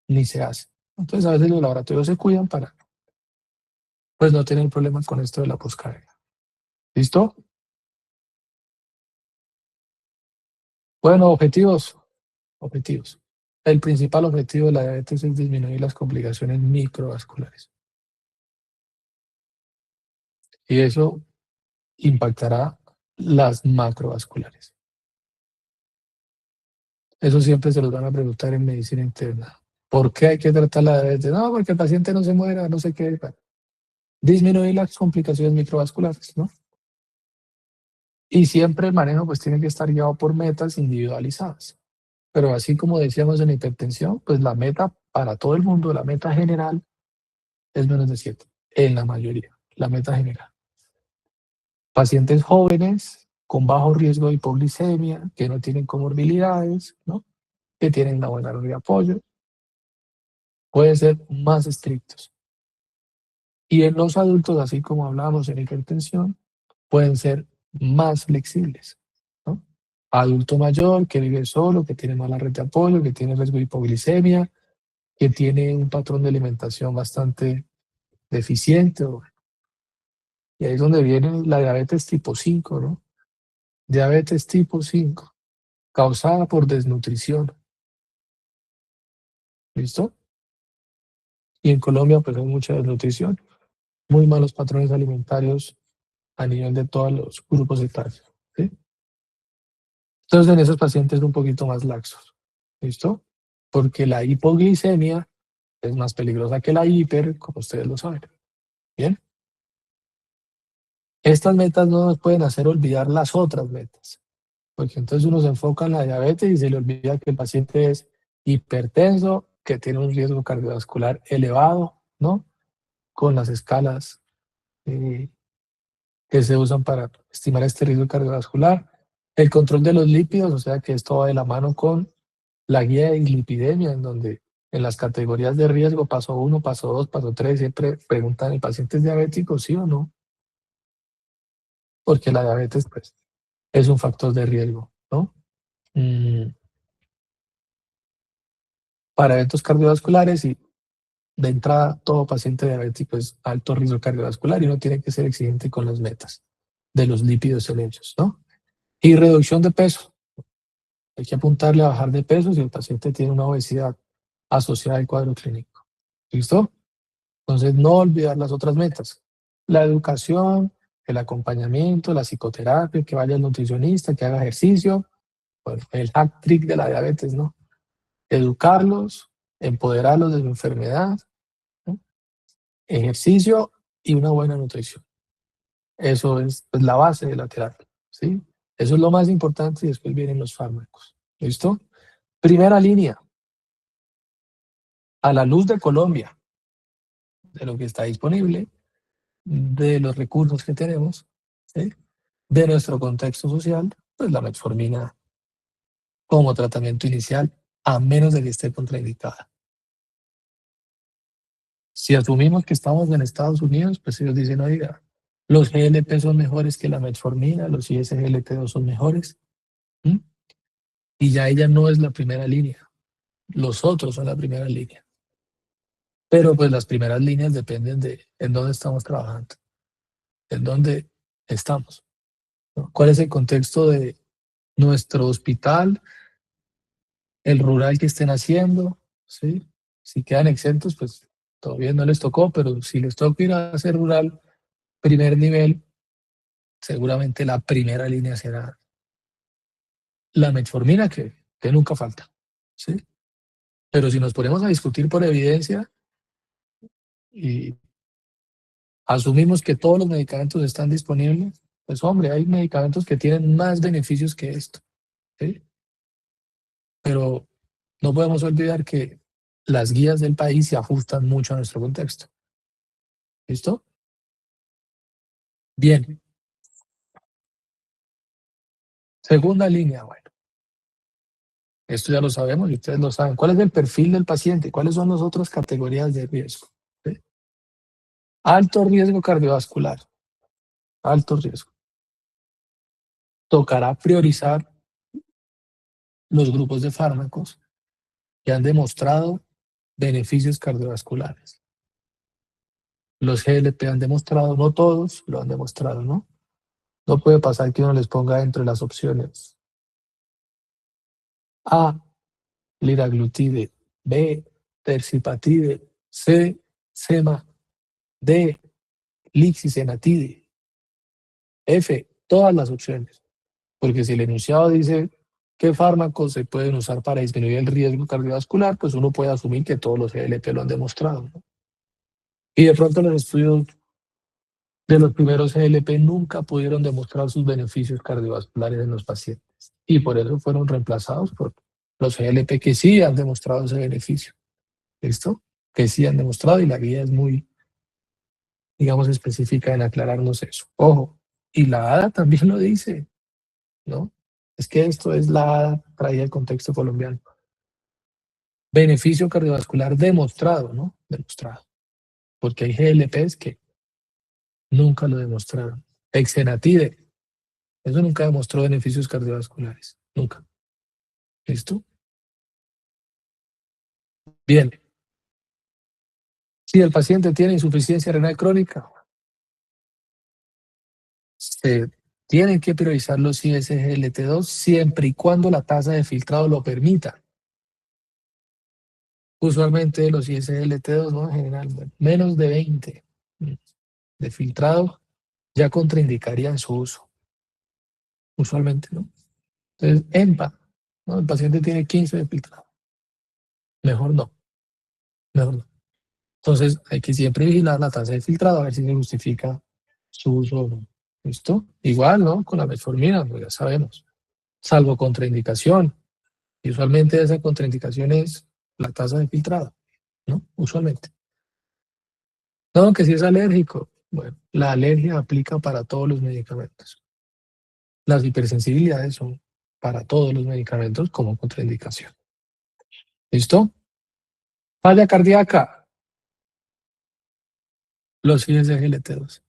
Ni se hace. Entonces a veces los laboratorios se cuidan para pues no tener problemas con esto de la poscarga. ¿Listo? Bueno, objetivos. El principal objetivo de la diabetes es disminuir las complicaciones microvasculares. Y eso impactará las macrovasculares. Eso siempre se los van a preguntar en medicina interna. ¿Por qué hay que tratar la diabetes? No, porque el paciente no se muera, no sé qué. Disminuir las complicaciones microvasculares, ¿no? Y siempre el manejo pues tiene que estar guiado por metas individualizadas. Pero así como decíamos en hipertensión, pues la meta para todo el mundo, la meta general es menos de 7, en la mayoría, la meta general. Pacientes jóvenes con bajo riesgo de hipoglicemia, que no tienen comorbilidades, ¿no?, que tienen una buena red de apoyo, pueden ser más estrictos. Y en los adultos, así como hablábamos en hipertensión, pueden ser más flexibles, ¿no? Adulto mayor que vive solo, que tiene mala red de apoyo, que tiene riesgo de hipoglicemia, que tiene un patrón de alimentación bastante deficiente. Y ahí es donde viene la diabetes tipo 5, ¿no? Diabetes tipo 5, causada por desnutrición. ¿Listo? Y en Colombia pues hay mucha desnutrición, muy malos patrones alimentarios a nivel de todos los grupos etarios, ¿sí? Entonces en esos pacientes un poquito más laxos. ¿Listo? Porque la hipoglicemia es más peligrosa que la hiper, como ustedes lo saben. Bien. Estas metas no nos pueden hacer olvidar las otras metas, porque entonces uno se enfoca en la diabetes y se le olvida que el paciente es hipertenso, que tiene un riesgo cardiovascular elevado, ¿no? Con las escalas que se usan para estimar este riesgo cardiovascular. El control de los lípidos, o sea que esto va de la mano con la guía de dislipidemia, en donde en las categorías de riesgo, paso 1, paso 2, paso 3, siempre preguntan, ¿el paciente es diabético, sí o no? Porque la diabetes, pues, es un factor de riesgo, ¿no? Para eventos cardiovasculares y de entrada todo paciente diabético es alto riesgo cardiovascular y uno tiene que ser exigente con las metas de los lípidos en ellos, ¿no? Y reducción de peso. Hay que apuntarle a bajar de peso si el paciente tiene una obesidad asociada al cuadro clínico. ¿Listo? Entonces no olvidar las otras metas. La educación, el acompañamiento, la psicoterapia, que vaya al nutricionista, que haga ejercicio. Bueno, el hack trick de la diabetes, ¿no? Educarlos, empoderarlos de su enfermedad, ¿no? Ejercicio y una buena nutrición. Eso es pues, la base de la terapia, ¿sí? Eso es lo más importante y después vienen los fármacos. ¿Listo? Primera línea. A la luz de Colombia, de lo que está disponible, de los recursos que tenemos, ¿sí? De nuestro contexto social, pues la metformina como tratamiento inicial, a menos de que esté contraindicada. Si asumimos que estamos en Estados Unidos, pues ellos dicen, oiga, los GLP son mejores que la metformina, los ISGLT2 son mejores, ¿m? Y ya ella no es la primera línea, los otros son la primera línea. Pero pues las primeras líneas dependen de en dónde estamos trabajando, en dónde estamos, ¿no? ¿Cuál es el contexto de nuestro hospital, el rural que estén haciendo? ¿Sí? Si quedan exentos, pues todavía no les tocó, pero si les toca ir a hacer rural primer nivel, seguramente la primera línea será la metformina, que nunca falta, ¿sí? Pero si nos ponemos a discutir por evidencia y asumimos que todos los medicamentos están disponibles, pues hombre, hay medicamentos que tienen más beneficios que esto, ¿sí? Pero no podemos olvidar que las guías del país se ajustan mucho a nuestro contexto. ¿Listo? Bien. Segunda línea, bueno. Esto ya lo sabemos y ustedes lo saben. ¿Cuál es el perfil del paciente? ¿Cuáles son las otras categorías de riesgo? ¿Sí? Alto riesgo cardiovascular. Alto riesgo. Tocará priorizar los grupos de fármacos que han demostrado beneficios cardiovasculares. Los GLP han demostrado, no todos lo han demostrado, ¿no? No puede pasar que uno les ponga entre las opciones A, liraglutide, B, tercipatide, C, sema, D, lixisenatide, F, todas las opciones. Porque si el enunciado dice qué fármacos se pueden usar para disminuir el riesgo cardiovascular, pues uno puede asumir que todos los GLP lo han demostrado, ¿no? Y de pronto los estudios de los primeros GLP nunca pudieron demostrar sus beneficios cardiovasculares en los pacientes. Y por eso fueron reemplazados por los GLP que sí han demostrado ese beneficio. ¿Listo? Que sí han demostrado, y la guía es muy, digamos, específica en aclararnos eso. Ojo, y la ADA también lo dice, ¿no? Es que esto es la ADA traída al contexto colombiano. Beneficio cardiovascular demostrado, ¿no? Demostrado. Porque hay GLPs que nunca lo demostraron. Exenatide, eso nunca demostró beneficios cardiovasculares. Nunca. ¿Listo? Bien. Si el paciente tiene insuficiencia renal crónica, se tienen que priorizar los ISGLT2 siempre y cuando la tasa de filtrado lo permita. Usualmente los ISGLT2, ¿no? En general, bueno, menos de 20 de filtrado ya contraindicarían su uso. Usualmente, ¿no? Entonces, EMPA, ¿no? El paciente tiene 15 de filtrado. Mejor no. Mejor no. Entonces, hay que siempre vigilar la tasa de filtrado a ver si se justifica su uso o no. ¿Listo? Igual, ¿no? Con la metformina, pues ya sabemos. Salvo contraindicación. Y usualmente esa contraindicación es la tasa de filtrado, ¿no? Usualmente. No, que si es alérgico. Bueno, la alergia aplica para todos los medicamentos. Las hipersensibilidades son para todos los medicamentos como contraindicación. ¿Listo? Falla cardíaca. Los ISGLT2.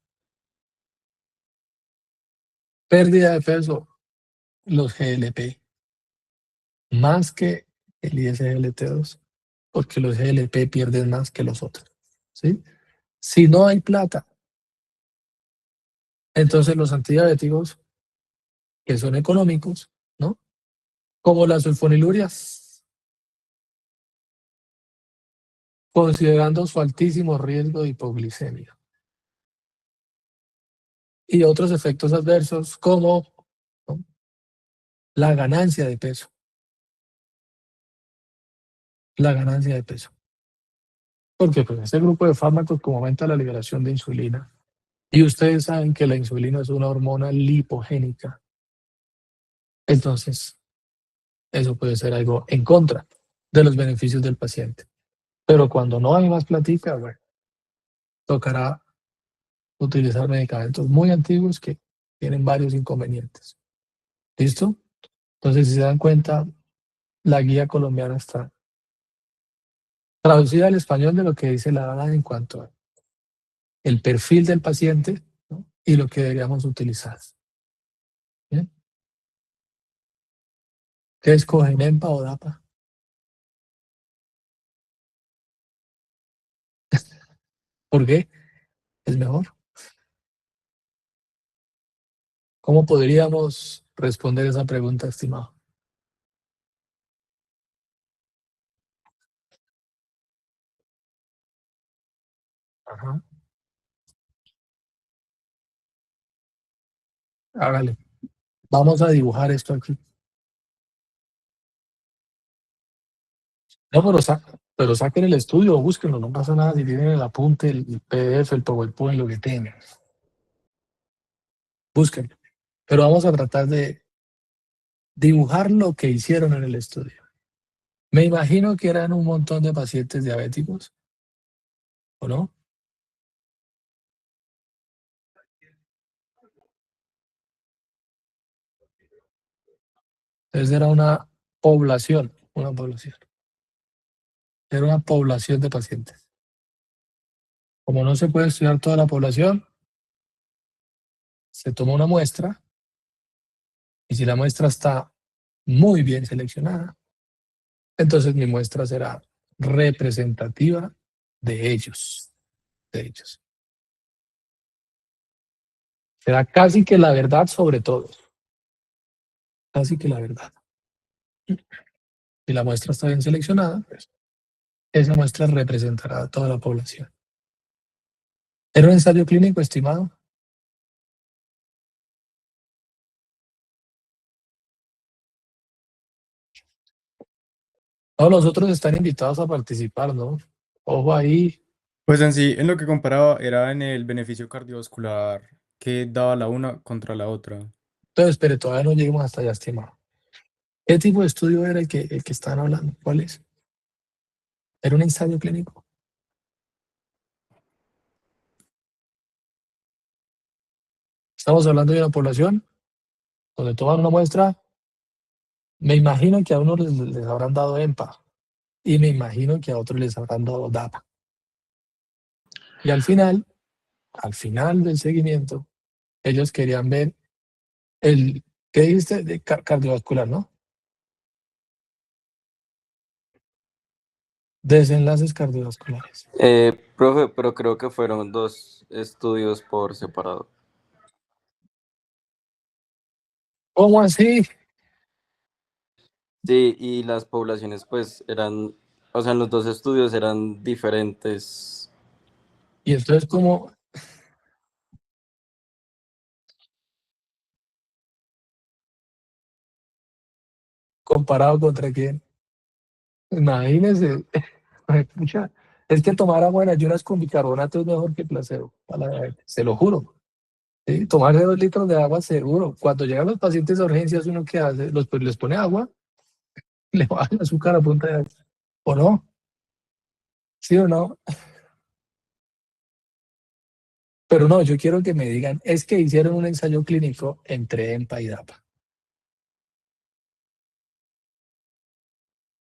Pérdida de peso. Los GLP. Más que el ISGLT2. Porque los GLP pierden más que los otros. ¿Sí? Si no hay plata, entonces los antidiabéticos, que son económicos, ¿no? Como las sulfonilurias, considerando su altísimo riesgo de hipoglicemia. Y otros efectos adversos como, ¿no?, la ganancia de peso. La ganancia de peso. Porque pues este grupo de fármacos como aumenta la liberación de insulina. Y ustedes saben que la insulina es una hormona lipogénica. Entonces, eso puede ser algo en contra de los beneficios del paciente. Pero cuando no hay más platica, bueno, tocará utilizar medicamentos muy antiguos que tienen varios inconvenientes. ¿Listo? Entonces, si se dan cuenta, la guía colombiana está traducida al español de lo que dice la DANA en cuanto a el perfil del paciente, ¿no? Y lo que deberíamos utilizar. ¿Bien? ¿Qué escogen, EMPA o DAPA? ¿Por qué? ¿Es mejor? ¿Cómo podríamos responder esa pregunta, estimado? Ajá. Hágale. Vamos a dibujar esto aquí. No, pero saquen el estudio, búsquenlo, no pasa nada si tienen el apunte, el PDF, el PowerPoint, lo que tengan. Búsquenlo. Pero vamos a tratar de dibujar lo que hicieron en el estudio. Me imagino que eran un montón de pacientes diabéticos, ¿o no? Entonces era una población. Era una población de pacientes. Como no se puede estudiar toda la población, se toma una muestra y si la muestra está muy bien seleccionada, entonces mi muestra será representativa de ellos. Será casi que la verdad sobre todos. Casi que la verdad. Si la muestra está bien seleccionada, pues esa muestra representará a toda la población. ¿Era un ensayo clínico, estimado? Todos los otros están invitados a participar, ¿no? Ojo ahí. Pues en sí, en lo que comparaba era en el beneficio cardiovascular que daba la una contra la otra. Entonces, pero todavía no lleguemos hasta allá, estimado. ¿Qué tipo de estudio era el que estaban hablando? ¿Cuál es? ¿Era un ensayo clínico? Estamos hablando de una población donde toman una muestra. Me imagino que a unos les habrán dado EMPA y me imagino que a otros les habrán dado DAPA. Y al final del seguimiento, ellos querían ver ¿qué dijiste? De cardiovascular, ¿no? Desenlaces cardiovasculares. Profe, pero creo que fueron 2 estudios por separado. ¿Cómo así? Sí, y las poblaciones pues eran, o sea, en los 2 estudios eran diferentes. Y entonces, ¿cómo? ¿Comparado contra quién? Imagínense. Pucha, es que tomar agua en ayunas con bicarbonato es mejor que placebo. Para la gente, se lo juro. ¿Sí? Tomarse 2 litros de agua seguro. Cuando llegan los pacientes a urgencias, ¿uno qué hace? Les pone agua, le baja el azúcar a punta de agua. ¿O no? ¿Sí o no? Pero no, yo quiero que me digan, es que hicieron un ensayo clínico entre EMPA y DAPA.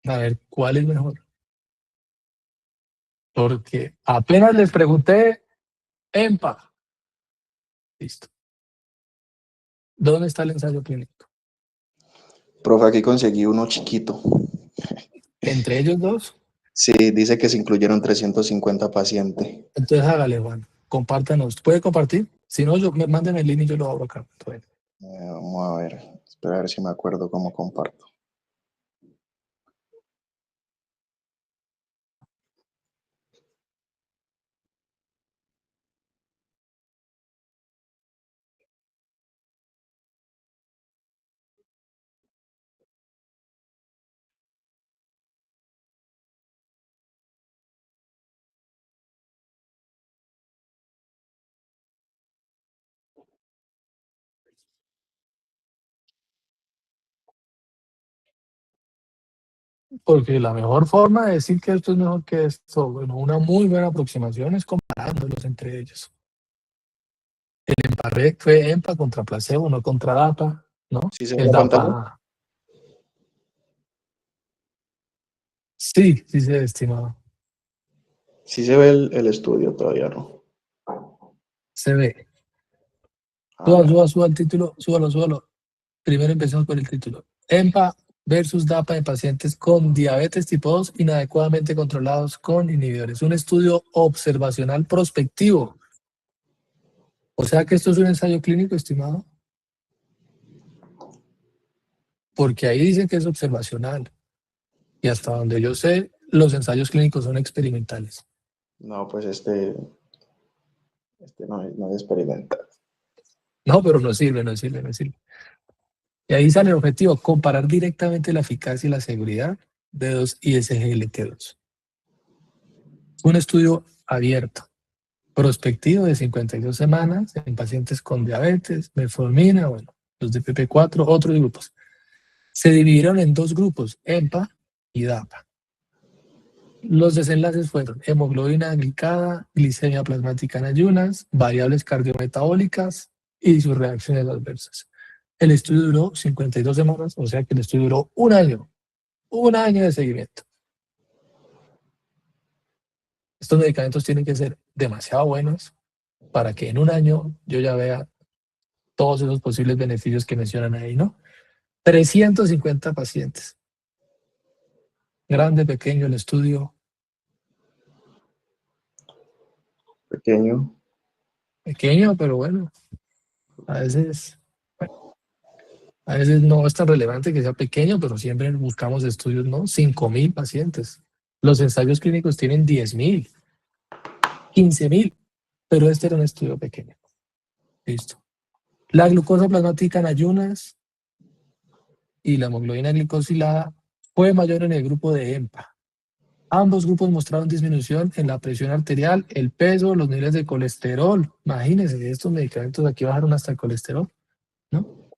A ver, ¿cuál es mejor? Porque apenas les pregunté, EMPA. Listo. ¿Dónde está el ensayo clínico? Profe, aquí conseguí uno chiquito. ¿Entre ellos dos? Sí, dice que se incluyeron 350 pacientes. Entonces hágale, Juan. Compártanos. ¿Puede compartir? Si no, me manden el link y yo lo abro acá. Bueno. Vamos a ver. Espera a ver si me acuerdo cómo comparto. Porque la mejor forma de decir que esto es mejor que esto, bueno, una muy buena aproximación es comparándolos entre ellos. El DAPA fue EMPA contra placebo, no contra DAPA, ¿no? ¿Sí se ve El la pantalla? DAPA, sí, se ve, estimado, Sí se ve el estudio, todavía no. se ve. Ah, Suba el título, súbalo. Primero empecemos por el título. EMPA versus DAPA en pacientes con diabetes tipo 2 inadecuadamente controlados con inhibidores. Un estudio observacional prospectivo. O sea que esto es un ensayo clínico, estimado, porque ahí dicen que es observacional. Y hasta donde yo sé, los ensayos clínicos son experimentales. no, pues este no es experimental. No, pero no sirve. Y ahí sale el objetivo, comparar directamente la eficacia y la seguridad de dos ISGLT2. Un estudio abierto, prospectivo de 52 semanas en pacientes con diabetes, metformina, bueno, los de PP4, otros grupos. Se dividieron en dos grupos, EMPA y DAPA. Los desenlaces fueron hemoglobina glicada, glicemia plasmática en ayunas, variables cardiometabólicas y sus reacciones adversas. El estudio duró 52 semanas, o sea que el estudio duró un año de seguimiento. Estos medicamentos tienen que ser demasiado buenos para que en un año yo ya vea todos esos posibles beneficios que mencionan ahí, ¿no? 350 pacientes. Grande, pequeño el estudio, Pequeño. pequeño, pero bueno, a veces no es tan relevante que sea pequeño, pero siempre buscamos estudios, ¿no? 5.000 pacientes. Los ensayos clínicos tienen 10.000, 15.000, pero este era un estudio pequeño. Listo. La glucosa plasmática en ayunas y la hemoglobina glicosilada fue mayor en el grupo de EMPA. Ambos grupos mostraron disminución en la presión arterial, el peso, los niveles de colesterol. Imagínense, estos medicamentos aquí bajaron hasta el colesterol, ¿no?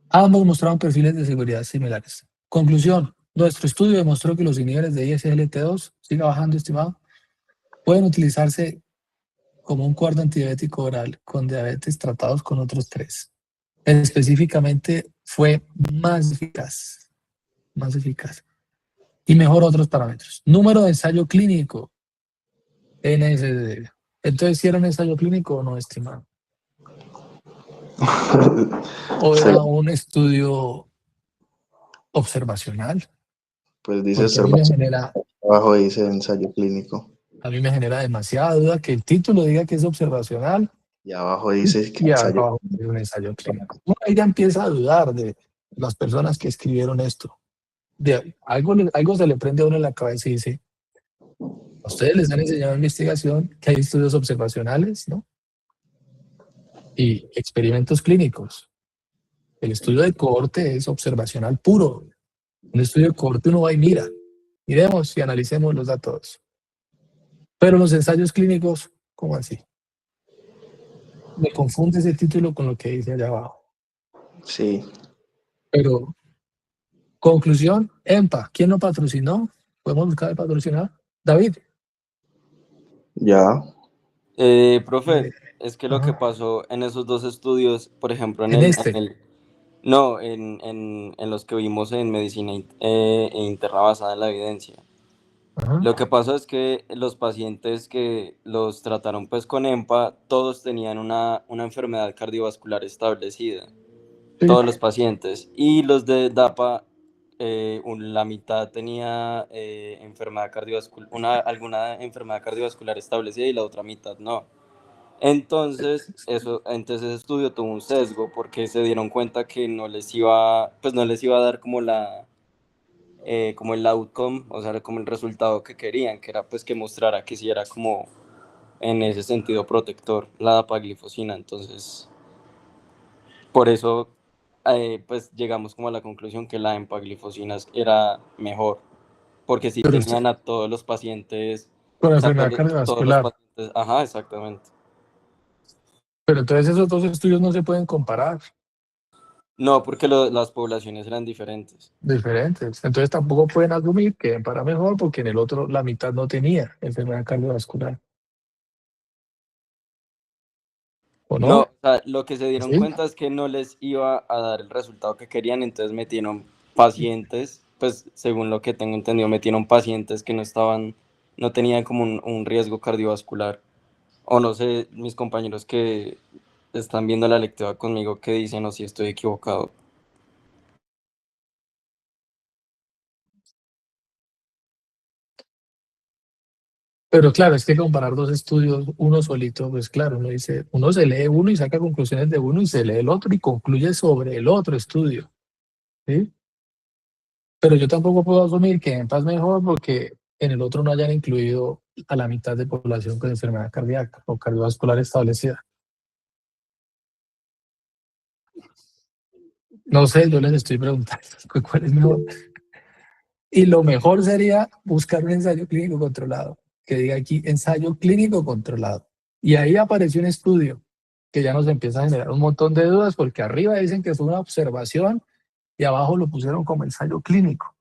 Ambos mostraron perfiles de seguridad similares. Conclusión, nuestro estudio demostró que los inhibidores de ISGLT2, siga bajando, estimado, pueden utilizarse como un cuarto antidiabético oral con diabetes tratados con otros 3. Específicamente fue más eficaz y mejor otros parámetros. Número de ensayo clínico, NSD. Entonces, ¿si era un ensayo clínico o no, estimado? ¿O Sí, era un estudio observacional? pues dice Porque abajo dice ensayo clínico. a mí me genera demasiada duda que el título diga que es observacional Y abajo dice que y ensayo. abajo es un ensayo clínico. Uno ahí ya empieza a dudar de las personas que escribieron esto. Algo se le prende a uno en la cabeza y dice, a ustedes les han enseñado en investigación que hay estudios observacionales, ¿no? Y experimentos clínicos. El estudio de cohorte es observacional puro. Un estudio de cohorte uno va y miremos y analicemos los datos. Pero los ensayos clínicos, ¿cómo así? Me confunde ese título con lo que dice allá abajo. Sí, Pero, conclusión, EMPA. ¿Quién lo patrocinó? ¿Podemos buscar el patrocinador? David. ya. Profe, es que lo que Ajá. pasó en esos dos estudios, por ejemplo, En este. en los que vimos en medicina e interna basada en la evidencia. Ajá. Lo que pasó es que los pacientes que los trataron pues con EMPA, todos tenían una enfermedad cardiovascular establecida, Sí. todos los pacientes, y los de DAPA, la mitad tenía enfermedad cardiovascular, alguna enfermedad cardiovascular establecida y la otra mitad no. Entonces ese estudio tuvo un sesgo porque se dieron cuenta que no les iba a dar como como el outcome, o sea, como el resultado que querían, que era pues que mostrara que sí era como en ese sentido protector la dapaglifosina. Entonces, por eso pues llegamos como a la conclusión que la empaglifosina era mejor, porque sí Pero tenían a todos los pacientes, con o sea, enfermedad todos los cardiovascular. pacientes, ajá, exactamente. Pero entonces esos dos estudios no se pueden comparar. No, porque las poblaciones eran diferentes. Diferentes. Entonces tampoco pueden asumir que para mejor porque en el otro la mitad no tenía enfermedad cardiovascular. ¿o No, no? o sea, lo que se dieron ¿Sí? cuenta es que no les iba a dar el resultado que querían, entonces metieron pacientes, pues según lo que tengo entendido, metieron pacientes que no tenían como un riesgo cardiovascular. O no sé, mis compañeros que están viendo la lectiva conmigo que dicen o si estoy equivocado. Pero claro, es que comparar dos estudios, uno solito, pues claro, uno dice, uno se lee uno y saca conclusiones de uno y se lee el otro y concluye sobre el otro estudio, ¿sí? Pero yo tampoco puedo asumir que en paz mejor porque en el otro no hayan incluido a la mitad de población con enfermedad cardíaca o cardiovascular establecida. No sé, yo les estoy preguntando cuál es mejor. Y lo mejor sería buscar un ensayo clínico controlado, que diga aquí ensayo clínico controlado. Y ahí apareció un estudio que ya nos empieza a generar un montón de dudas porque arriba dicen que fue una observación y abajo lo pusieron como ensayo clínico.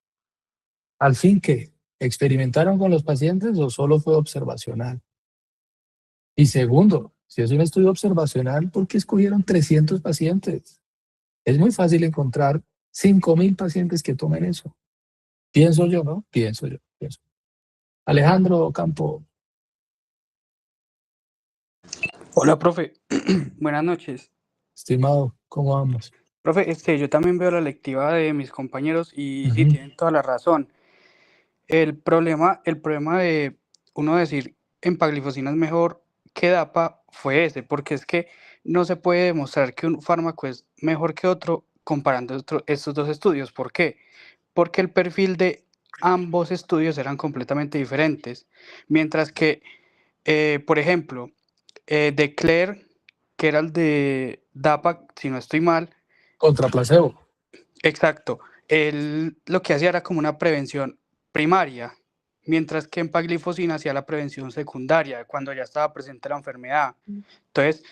Al fin, ¿qué? ¿Experimentaron con los pacientes o solo fue observacional? Y segundo, si es un estudio observacional, ¿por qué escogieron 300 pacientes? Es muy fácil encontrar 5.000 pacientes que tomen eso. Pienso yo, ¿no? Pienso yo. Alejandro Campo, Hola, profe. Buenas noches. estimado, ¿cómo vamos? Profe, yo también veo la lectiva de mis compañeros y sí, Ujú. tienen toda la razón. El problema de uno decir empaglifosina es mejor que DAPA fue ese, porque es que no se puede demostrar que un fármaco es mejor que otro comparando estos dos estudios. ¿Por qué? Porque el perfil de ambos estudios eran completamente diferentes. Mientras que, por ejemplo, de Claire, que era el de DAPA, si no estoy mal, Contra placebo. exacto, él lo que hacía era como una prevención primaria, mientras que empaglifosina hacía la prevención secundaria, cuando ya estaba presente la enfermedad. Entonces,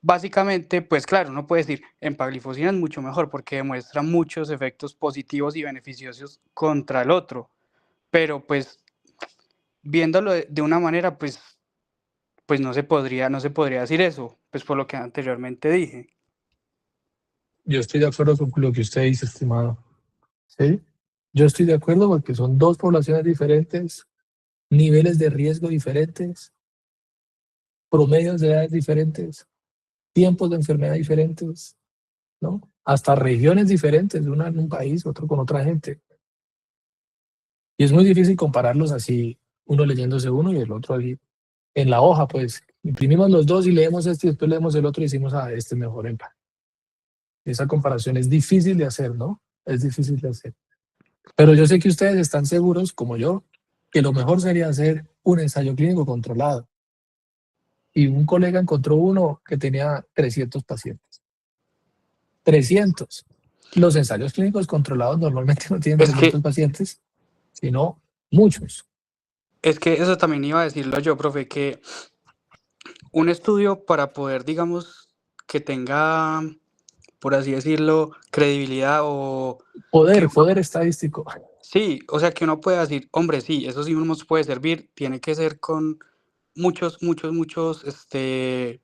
básicamente, pues claro, uno puede decir, empaglifosina es mucho mejor porque demuestra muchos efectos positivos y beneficiosos contra el otro, pero pues viéndolo de una manera, pues no se podría decir eso, pues por lo que anteriormente dije. Yo estoy de acuerdo con lo que usted dice, estimado. ¿Sí? Yo estoy de acuerdo porque son dos poblaciones diferentes, niveles de riesgo diferentes, promedios de edades diferentes, tiempos de enfermedad diferentes, ¿no? Hasta regiones diferentes, una en un país, otro con otra gente. Y es muy difícil compararlos así, uno leyéndose uno y el otro ahí en la hoja, pues imprimimos los dos y leemos este y después leemos el otro y decimos, este es mejor en Esa comparación es difícil de hacer, ¿no? Es difícil de hacer. Pero yo sé que ustedes están seguros, como yo, que lo mejor sería hacer un ensayo clínico controlado. Y un colega encontró uno que tenía 300 pacientes. 300. Los ensayos clínicos controlados normalmente no tienen Es 300 que, pacientes, sino muchos. es que eso también iba a decirlo yo, profe, que un estudio para poder, digamos, que tenga, por así decirlo, credibilidad o que uno, Poder estadístico. sí, o sea, que uno pueda decir, hombre, sí, eso sí nos puede servir, tiene que ser con muchos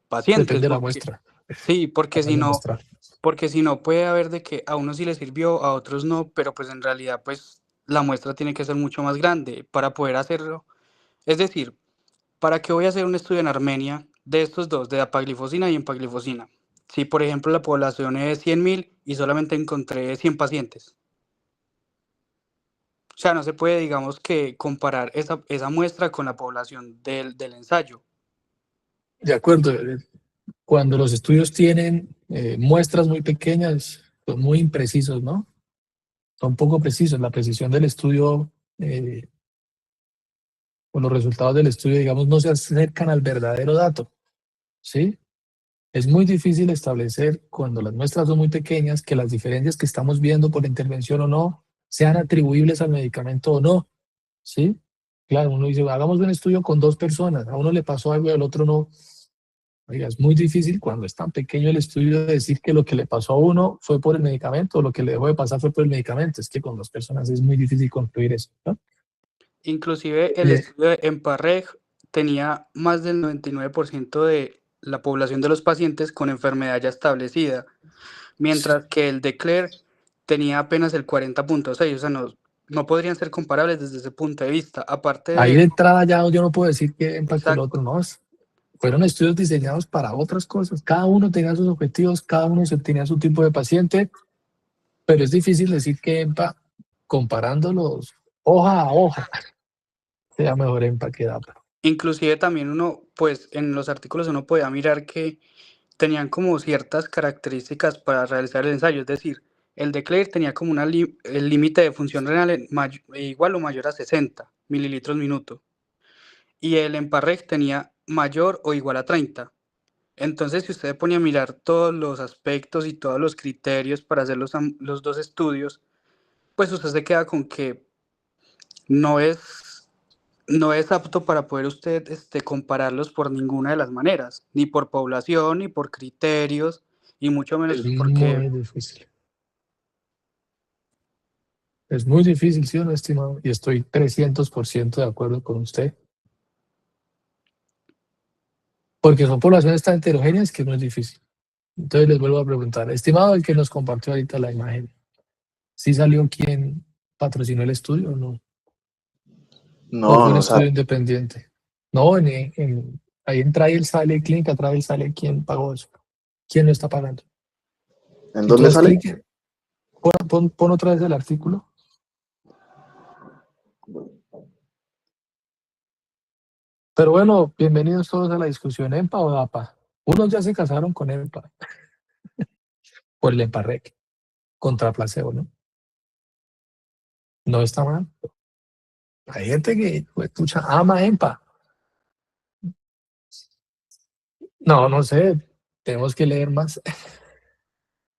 pacientes, Depende de la porque muestra. sí, Tamaño muestral. porque si no puede haber de que a unos sí le sirvió, a otros no, pero pues en realidad pues la muestra tiene que ser mucho más grande para poder hacerlo. Es decir, ¿para qué voy a hacer un estudio en Armenia de estos dos, de apaglifosina y empaglifosina? Si, por ejemplo, la población es 100.000 y solamente encontré 100 pacientes. O sea, no se puede, digamos, que comparar esa muestra con la población del ensayo. De acuerdo. Cuando los estudios tienen muestras muy pequeñas, son muy imprecisos, ¿no? Son poco precisos. La precisión del estudio o los resultados del estudio, digamos, no se acercan al verdadero dato, ¿sí? Es muy difícil establecer, cuando las muestras son muy pequeñas, que las diferencias que estamos viendo por intervención o no sean atribuibles al medicamento o no, ¿sí? Claro, uno dice, hagamos un estudio con 2 personas, a uno le pasó algo y al otro no. Oiga, es muy difícil cuando es tan pequeño el estudio de decir que lo que le pasó a uno fue por el medicamento o lo que le dejó de pasar fue por el medicamento. Es que con 2 personas es muy difícil concluir eso, ¿no? Inclusive el Y, estudio de EMPAREG tenía más del 99% de la población de los pacientes con enfermedad ya establecida, mientras que el de Claire tenía apenas el 40.6, o sea, no podrían ser comparables desde ese punto de vista. Aparte Ahí de de eso, entrada ya yo no puedo decir que EMPA que el exacto, otro, no. Fueron estudios diseñados para otras cosas. Cada uno tenía sus objetivos, cada uno tenía su tipo de paciente, pero es difícil decir que EMPA, comparándolos hoja a hoja, sea mejor EMPA que DAPA. inclusive también uno, pues en los artículos uno podía mirar que tenían como ciertas características para realizar el ensayo, es decir, el de Claire tenía como el límite de función renal igual o mayor a 60 mililitros minuto, y el Emparrec tenía mayor o igual a 30. Entonces, si usted ponía a mirar todos los aspectos y todos los criterios para hacer los dos estudios, pues usted se queda con que no es, no es apto para poder usted compararlos por ninguna de las maneras, ni por población, ni por criterios, y mucho menos Es porque muy difícil. Es muy difícil, ¿sí o no, estimado? Y estoy 300% de acuerdo con usted. Porque son poblaciones tan heterogéneas que no es difícil. Entonces les vuelvo a preguntar, estimado, el que nos compartió ahorita la imagen, ¿sí salió quién patrocinó el estudio o no? ¿O No, fue un no estudio sabe. independiente? No, ahí en Trial sale, Clínica Trial sale quién pagó eso, quién lo está pagando. ¿En Si tú dónde das sale? clic, pon otra vez el artículo. Pero bueno, bienvenidos todos a la discusión, ¿EMPA o DAPA? Unos ya se casaron con EMPA, por el Emparrec, contra placebo, ¿no? No está mal. Hay gente que, pues, escucha, ama EMPA. No, no sé, tenemos que leer más.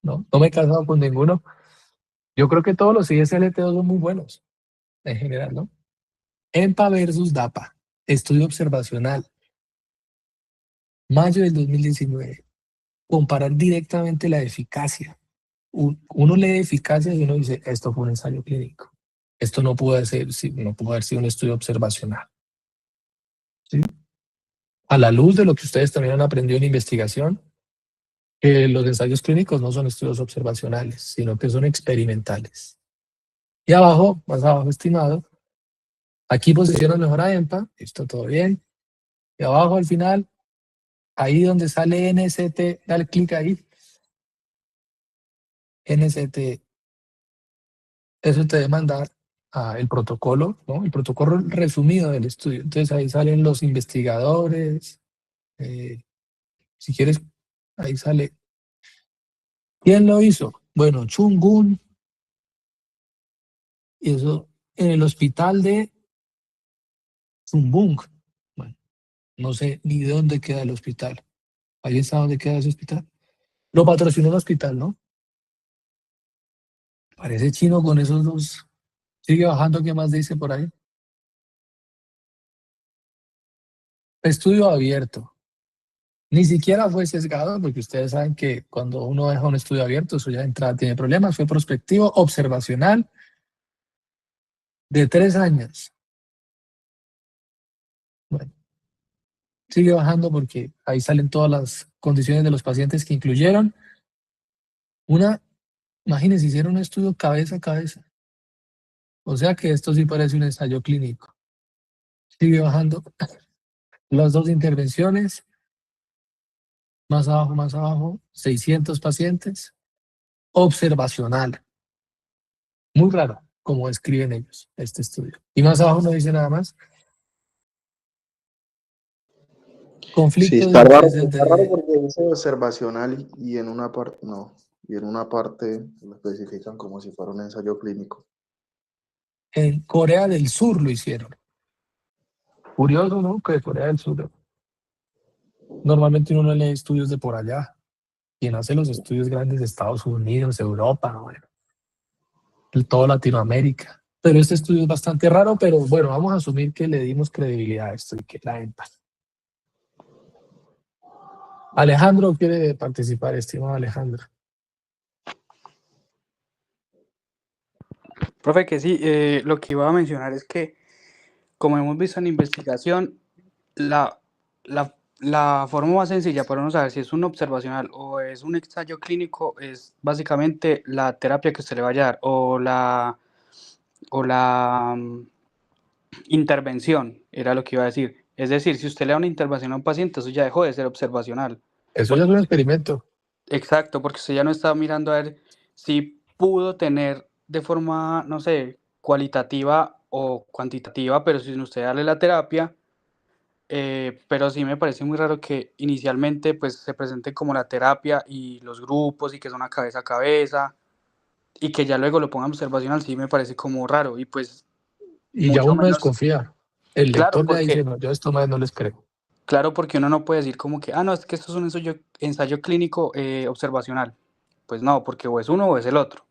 No, no me he casado con ninguno. Yo creo que todos los ISLT2 son muy buenos, en general, ¿no? EMPA versus DAPA, estudio observacional, mayo del 2019. Comparar directamente la eficacia. Uno lee eficacia y uno dice, esto fue un ensayo clínico. Esto no pudo haber sido un estudio observacional. ¿Sí? A la luz de lo que ustedes también han aprendido en investigación, que los ensayos clínicos no son estudios observacionales, sino que son experimentales. Y abajo, más abajo, estimado, aquí posiciona mejor a EMPA, esto todo bien. Y abajo al final, ahí donde sale NST, dale clic ahí. NST, eso te debe mandar el protocolo, ¿no? El protocolo resumido del estudio. Entonces ahí salen los investigadores. Si quieres, ahí sale. ¿Quién lo hizo? Bueno, Chung-Gun, y eso en el hospital de Zumbung. Bueno, no sé ni de dónde queda el hospital. ¿Ahí está dónde queda ese hospital? Lo patrocinó el hospital, ¿no? Parece chino con esos dos. Sigue bajando, ¿qué más dice por ahí? Estudio abierto. Ni siquiera fue sesgado, porque ustedes saben que cuando uno deja un estudio abierto, eso ya de entrada tiene problemas. Fue prospectivo, observacional, de 3 años. Bueno, sigue bajando porque ahí salen todas las condiciones de los pacientes que incluyeron. Imagínense, hicieron un estudio cabeza a cabeza. O sea que esto sí parece un ensayo clínico. Sigue bajando. Las dos intervenciones, más abajo, 600 pacientes. Observacional. Muy raro, como describen ellos este estudio. Y más abajo no dice nada más. Sí, Conflicto de está raro, intereses está raro de porque dice observacional y en una parte, no, y en una parte lo especifican como si fuera un ensayo clínico. en Corea del Sur lo hicieron. Curioso, ¿no? Que Corea del Sur. Normalmente uno no lee estudios de por allá. Quien hace los estudios grandes de Estados Unidos, Europa, bueno, toda Latinoamérica. Pero este estudio es bastante raro, pero bueno, vamos a asumir que le dimos credibilidad a esto y que la EMPA. Alejandro quiere participar, estimado Alejandro. profe, que sí, lo que iba a mencionar es que, como hemos visto en investigación, la, la forma más sencilla para uno saber si es un observacional o es un ensayo clínico es básicamente la terapia que usted le vaya a dar o la intervención, era lo que iba a decir. Es decir, si usted le da una intervención a un paciente, eso ya dejó de ser observacional. Eso ya es un experimento. Exacto, porque usted ya no está mirando a ver si pudo tener de forma, no sé, cualitativa o cuantitativa, pero sin usted darle la terapia. Pero sí me parece muy raro que inicialmente pues se presente como la terapia y los grupos y que son a cabeza a cabeza y que ya luego lo pongan observacional, sí me parece como raro y pues Y ya mucho uno menos, desconfía. El claro, lector ya dice, porque no, yo a esto más no les creo. claro, porque uno no puede decir como que, ah, no, es que esto es un ensayo clínico observacional. Pues no, porque o es uno o es el otro,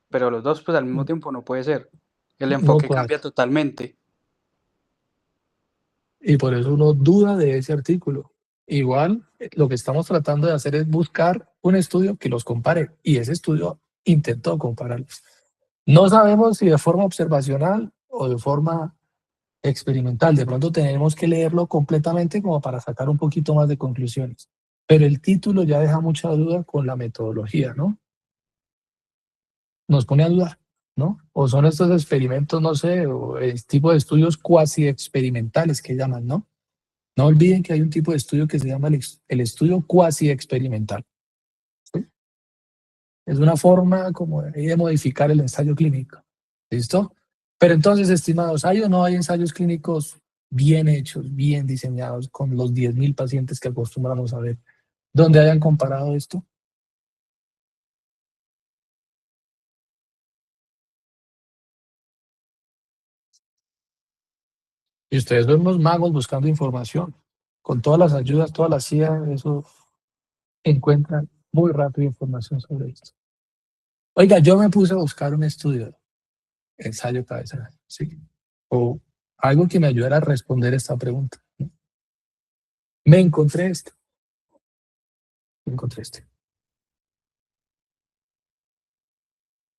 pero los dos pues al mismo tiempo no puede ser. El No enfoque cuadra. cambia totalmente. Y por eso uno duda de ese artículo. Igual, lo que estamos tratando de hacer es buscar un estudio que los compare. Y ese estudio intentó compararlos. No sabemos si de forma observacional o de forma experimental. De pronto tenemos que leerlo completamente como para sacar un poquito más de conclusiones. Pero el título ya deja mucha duda con la metodología, ¿no? Nos pone a dudar, ¿no? O son estos experimentos, no sé, o el tipo de estudios cuasi experimentales que llaman, ¿no? No olviden que hay un tipo de estudio que se llama el estudio cuasi experimental. ¿Sí? Es una forma como de modificar el ensayo clínico. ¿Listo? Pero entonces, estimados, ¿hay o no hay ensayos clínicos bien hechos, bien diseñados, con los 10.000 pacientes que acostumbramos a ver, donde hayan comparado esto? Y ustedes son unos magos buscando información. Con todas las ayudas, todas las CIA, eso encuentran muy rápido información sobre esto. Oiga, yo me puse a buscar un estudio, ensayo cabeza, ¿sí? O algo que me ayudara a responder esta pregunta, ¿no? Me encontré esto. Me encontré este.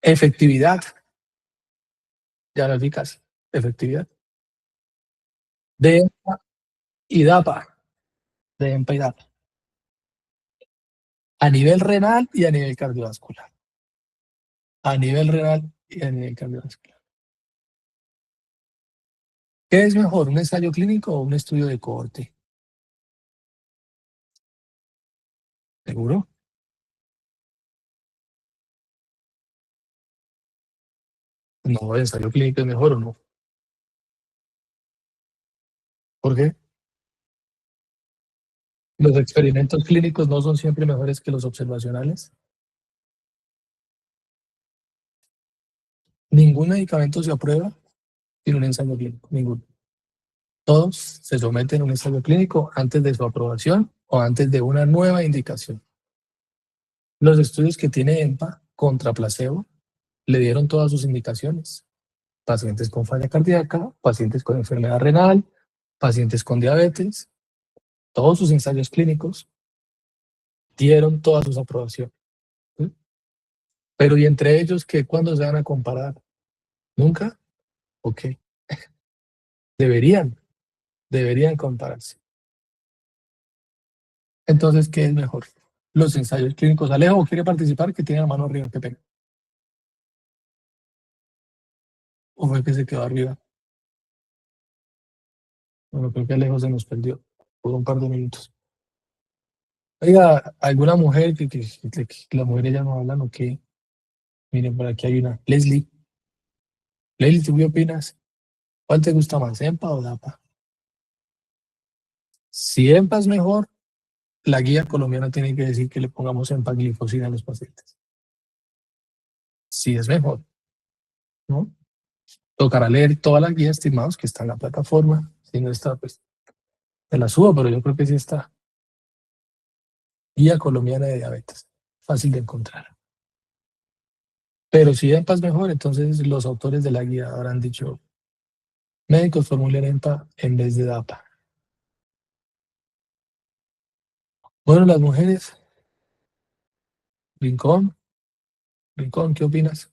Efectividad. Ya la eficacia. Efectividad. De EMPA y DAPA. De EMPA y DAPA. A nivel renal y a nivel cardiovascular. A nivel renal y a nivel cardiovascular. ¿Qué es mejor, un ensayo clínico o un estudio de cohorte? ¿Seguro? No, el ensayo clínico es mejor o no. ¿Por qué? Los experimentos clínicos no son siempre mejores que los observacionales. Ningún medicamento se aprueba sin un ensayo clínico, ninguno. Todos se someten a un ensayo clínico antes de su aprobación o antes de una nueva indicación. Los estudios que tiene EMPA contra placebo le dieron todas sus indicaciones. Pacientes con falla cardíaca, pacientes con enfermedad renal, pacientes con diabetes, todos sus ensayos clínicos dieron todas sus aprobaciones. ¿Sí? Pero ¿y entre ellos qué? ¿Cuándo se van a comparar? ¿Nunca? Ok. Deberían compararse. Entonces, ¿qué es mejor? Los ensayos clínicos. Alejo, ¿quiere participar? Que tiene la mano arriba, qué pena. ¿O fue que se quedó arriba? Bueno, creo que Alejo se nos perdió por un par de minutos. Oiga, ¿alguna mujer que las mujeres ya no hablan o qué? Miren, por aquí hay una. Leslie. Leslie, ¿tú qué opinas? ¿Cuál te gusta más, EMPA o DAPA? Si EMPA es mejor, la guía colombiana tiene que decir que le pongamos empaglifosina a los pacientes. Si es mejor, ¿no? Tocará leer toda la guía, estimados, que está en la plataforma. Si no está, pues te la subo, pero yo creo que sí está. Guía colombiana de diabetes. Fácil de encontrar. Pero si EMPA es mejor, entonces los autores de la guía habrán dicho, médicos formulen EMPA en vez de DAPA. Bueno, las mujeres. Rincón, ¿qué opinas?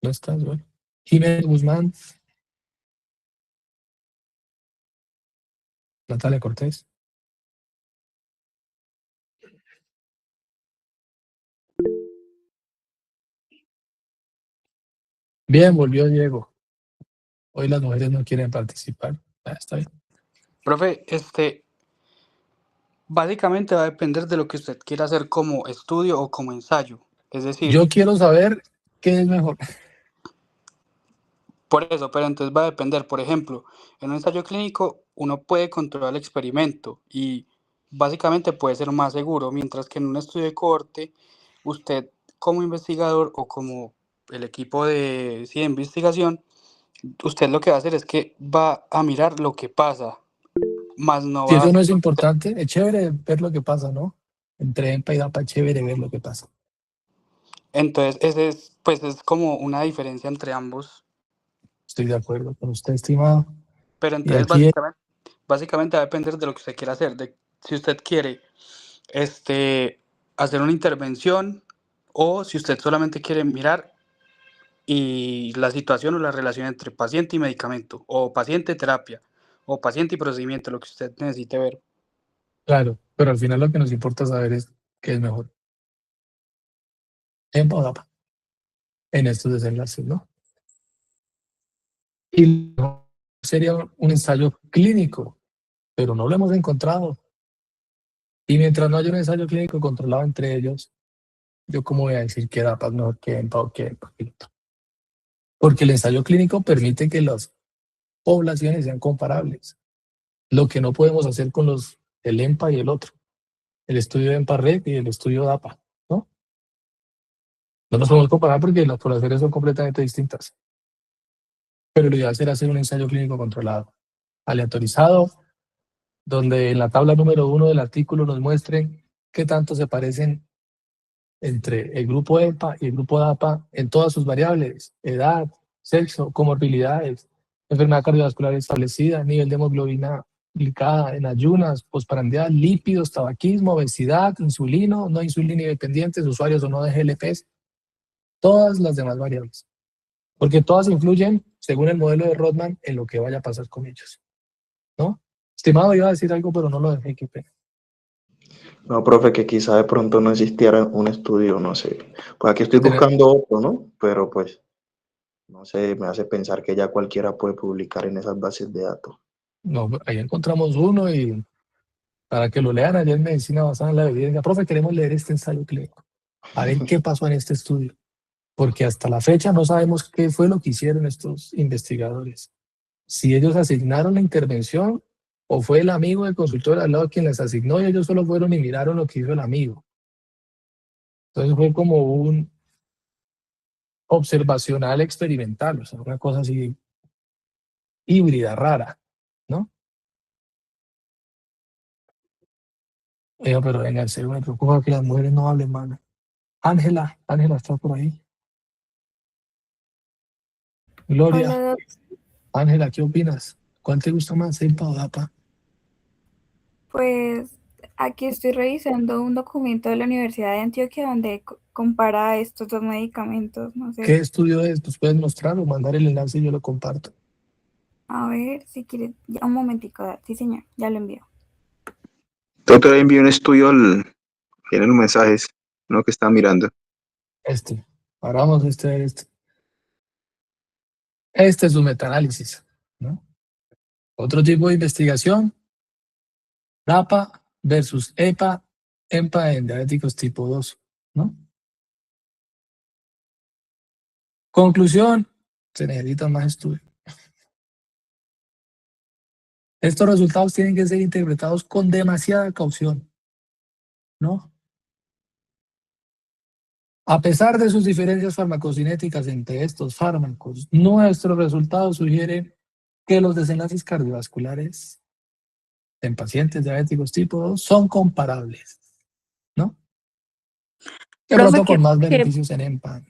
¿No estás, bueno? Jiménez Guzmán, Natalia Cortés. Bien, volvió Diego. Hoy las mujeres no quieren participar. Está bien. Profe, básicamente va a depender de lo que usted quiera hacer como estudio o como ensayo. Es decir, Yo quiero saber qué es mejor. por eso, pero entonces va a depender. Por ejemplo, en un ensayo clínico uno puede controlar el experimento y básicamente puede ser más seguro, mientras que en un estudio de cohorte, usted como investigador o como el equipo de investigación, usted lo que va a hacer es que va a mirar lo que pasa, más no Si va a eso no hacer. es importante, es chévere ver lo que pasa, ¿no? Entre EMPA y DAPA es chévere ver lo que pasa. Entonces, ese es, pues es como una diferencia entre ambos. Estoy de acuerdo con usted, estimado. Pero Y entonces aquí, básicamente va a depender de lo que usted quiera hacer, de si usted quiere hacer una intervención o si usted solamente quiere mirar y la situación o la relación entre paciente y medicamento, o paciente terapia, o paciente y procedimiento, lo que usted necesite ver. claro, pero al final lo que nos importa saber es qué es mejor, EMPA o DAPA, en estos desenlaces, ¿no? Y sería un ensayo clínico, pero no lo hemos encontrado. Y mientras no haya un ensayo clínico controlado entre ellos, yo cómo voy a decir que DAPA es mejor que EMPA o que EMPA. Porque el ensayo clínico permite que las poblaciones sean comparables. Lo que no podemos hacer con el EMPA y el otro, el estudio de EMPA-RED y el estudio DAPA, ¿no? No nos podemos comparar porque las poblaciones son completamente distintas. Pero lo ideal será hacer un ensayo clínico controlado, aleatorizado, donde en la tabla número 1 del artículo nos muestren qué tanto se parecen entre el grupo EMPA y el grupo DAPA en todas sus variables: edad, sexo, comorbilidades, enfermedad cardiovascular establecida, nivel de hemoglobina glicada en ayunas, postprandial, lípidos, tabaquismo, obesidad, insulino, no insulina dependientes, usuarios o no de GLPs, todas las demás variables. Porque todas influyen, según el modelo de Rodman, en lo que vaya a pasar con ellos, ¿no? Estimado, iba a decir algo, pero no lo dejé, qué pena. No, profe, que quizá de pronto no existiera un estudio, no sé. Pues aquí estoy Tener- buscando otro, ¿no? Pero pues, no sé, me hace pensar que ya cualquiera puede publicar en esas bases de datos. No, ahí encontramos uno y para que lo lean allá en Medicina Basada en la Evidencia. Profe, queremos leer este ensayo clínico, a ver qué pasó en este estudio, porque hasta la fecha no sabemos qué fue lo que hicieron estos investigadores. Si ellos asignaron la intervención o fue el amigo del consultor al lado quien les asignó y ellos solo fueron y miraron lo que hizo el amigo. Entonces fue como un observacional experimental, o sea, una cosa así híbrida, rara, ¿no? Pero venga, en serio me preocupa que las mujeres no hablen mal. Ángela está por ahí. Gloria, Hola, Ángela, ¿qué opinas? ¿Cuál te gusta más, EMPA o DAPA? pues aquí estoy revisando un documento de la Universidad de Antioquia donde compara estos dos medicamentos. No ¿Qué sé, estudio es? ¿Nos puedes mostrar o mandar el enlace y yo lo comparto? a ver si quieres, ya un momentico, sí señor, ya lo envío. Entonces te envié un estudio en los mensajes, ¿no? Que está mirando. Ahora vamos a este. Este es un metaanálisis, ¿no? Otro tipo de investigación, DAPA versus EMPA en diabéticos tipo 2, ¿no? Conclusión, se necesita más estudio. Estos resultados tienen que ser interpretados con demasiada caución, ¿no? A pesar de sus diferencias farmacocinéticas entre estos fármacos, nuestros resultados sugieren que los desenlaces cardiovasculares en pacientes diabéticos tipo 2 son comparables, ¿no? De Profe, pronto con más beneficios en EMPA.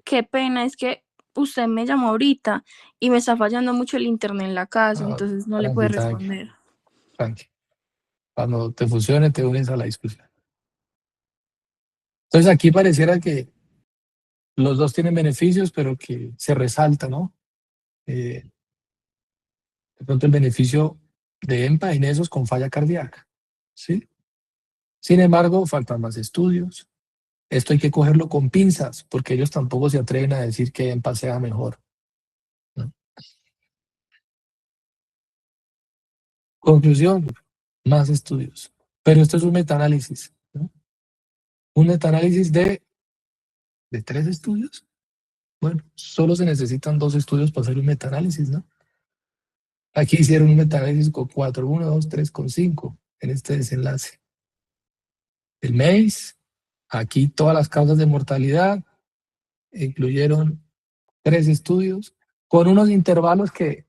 qué pena, es que usted me llamó ahorita y me está fallando mucho el internet en la casa, entonces no le puedo responder. Tranqui. Cuando te funcione, te unes a la discusión. Entonces aquí pareciera que los dos tienen beneficios, pero que se resalta, ¿no? De pronto el beneficio de EMPA en esos con falla cardíaca, ¿sí? Sin embargo, faltan más estudios, Esto hay que cogerlo con pinzas, porque ellos tampoco se atreven a decir que EMPA sea mejor, ¿no? Conclusión, más estudios. Pero esto es un metaanálisis, ¿no? Un metaanálisis de 3 estudios. Bueno, solo se necesitan 2 estudios para hacer un metaanálisis, ¿no? Aquí hicieron un metaanálisis con 4, 1, 2, 3, con 5 en este desenlace. El MACE, aquí todas las causas de mortalidad, incluyeron 3 estudios, con unos intervalos que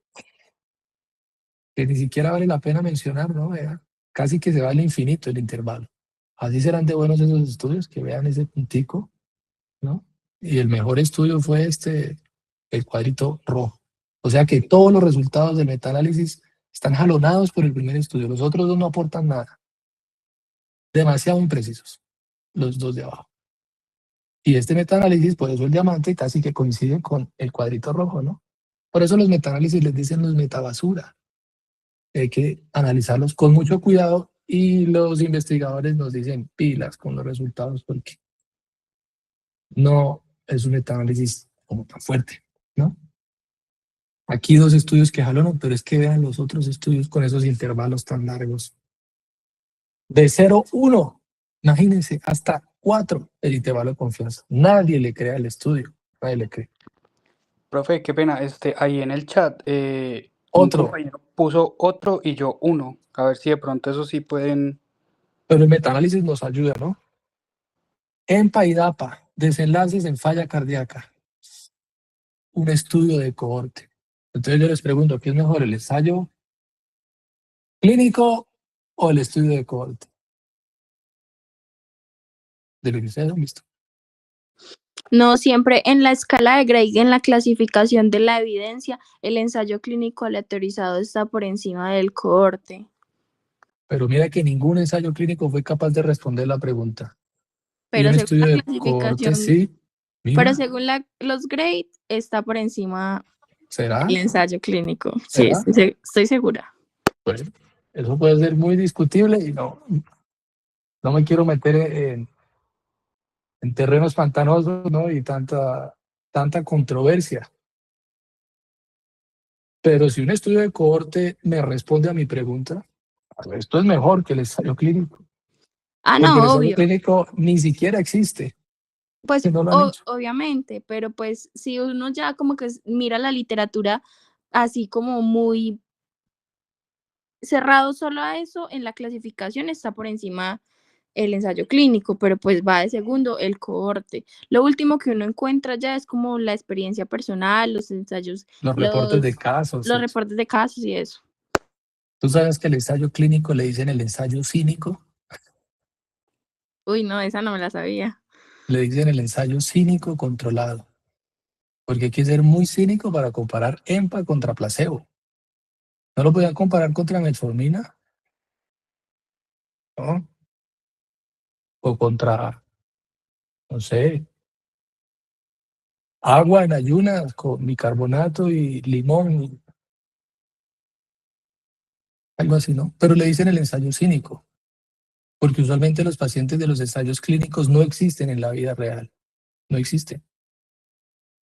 ni siquiera vale la pena mencionar, ¿no? Casi que se va al infinito el intervalo. Así serán de buenos esos estudios, que vean ese puntico, ¿no? Y el mejor estudio fue el cuadrito rojo. O sea que todos los resultados del metaanálisis están jalonados por el primer estudio. Los otros 2 no aportan nada. Demasiado imprecisos, los 2 de abajo. Y este metaanálisis, por eso el diamante, casi que coincide con el cuadrito rojo, ¿no? Por eso los metaanálisis les dicen los metabasura. Hay que analizarlos con mucho cuidado y los investigadores nos dicen pilas con los resultados porque no es un metaanálisis como tan fuerte, ¿no? Aquí 2 estudios que jalonan, pero es que vean los otros estudios con esos intervalos tan largos. De 0, 1, imagínense, hasta 4 el intervalo de confianza. Nadie le cree al estudio, nadie le cree. Profe, qué pena, ahí en el chat, un Otro. compañero puso otro y yo 1. A ver si de pronto eso sí pueden. Pero el metaanálisis nos ayuda, ¿no? EMPA y DAPA, desenlaces en falla cardíaca. Un estudio de cohorte. Entonces yo les pregunto, ¿qué es mejor, el ensayo clínico o el estudio de cohorte? De lo que ustedes han visto. No, siempre en la escala de Gray, en la clasificación de la evidencia, el ensayo clínico aleatorizado está por encima del cohorte. Pero mira que ningún ensayo clínico fue capaz de responder la pregunta. Y Pero un según estudio la de cohorte clasificación, sí. pero Mira, según los grades está por encima ¿será? el ensayo clínico. Sí, ¿Será? estoy segura. Bueno, eso puede ser muy discutible y no me quiero meter en terrenos pantanosos, ¿no? Y tanta controversia. Pero si un estudio de cohorte me responde a mi pregunta, esto es mejor que el ensayo clínico. Ah, Porque el no, ensayo obvio. clínico ni siquiera existe. Pues Que no lo han hecho. obviamente, pero pues si uno ya como que mira la literatura así como muy cerrado solo a eso, en la clasificación está por encima el ensayo clínico, pero pues va de segundo el cohorte. Lo último que uno encuentra ya es como la experiencia personal, los ensayos, Los reportes de casos. los reportes de casos y eso. ¿Tú sabes que el ensayo clínico le dicen el ensayo cínico? Uy, no, esa no me la sabía. Le dicen el ensayo cínico controlado. Porque hay que ser muy cínico para comparar EMPA contra placebo. ¿No lo podían comparar contra metformina? ¿No? O contra, no sé, agua en ayunas con bicarbonato y limón. Algo así, ¿no? Pero le dicen el ensayo cínico. Porque usualmente los pacientes de los ensayos clínicos no existen en la vida real. No existen.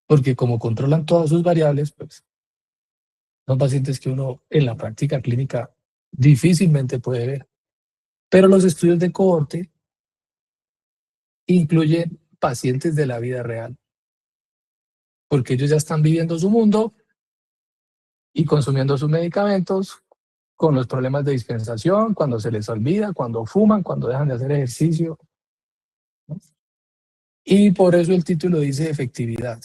Porque como controlan todas sus variables, pues son pacientes que uno en la práctica clínica difícilmente puede ver. Pero los estudios de cohorte incluyen pacientes de la vida real. Porque ellos ya están viviendo su mundo y consumiendo sus medicamentos con los problemas de dispensación, cuando se les olvida, cuando fuman, cuando dejan de hacer ejercicio, ¿no? Y por eso el título dice efectividad,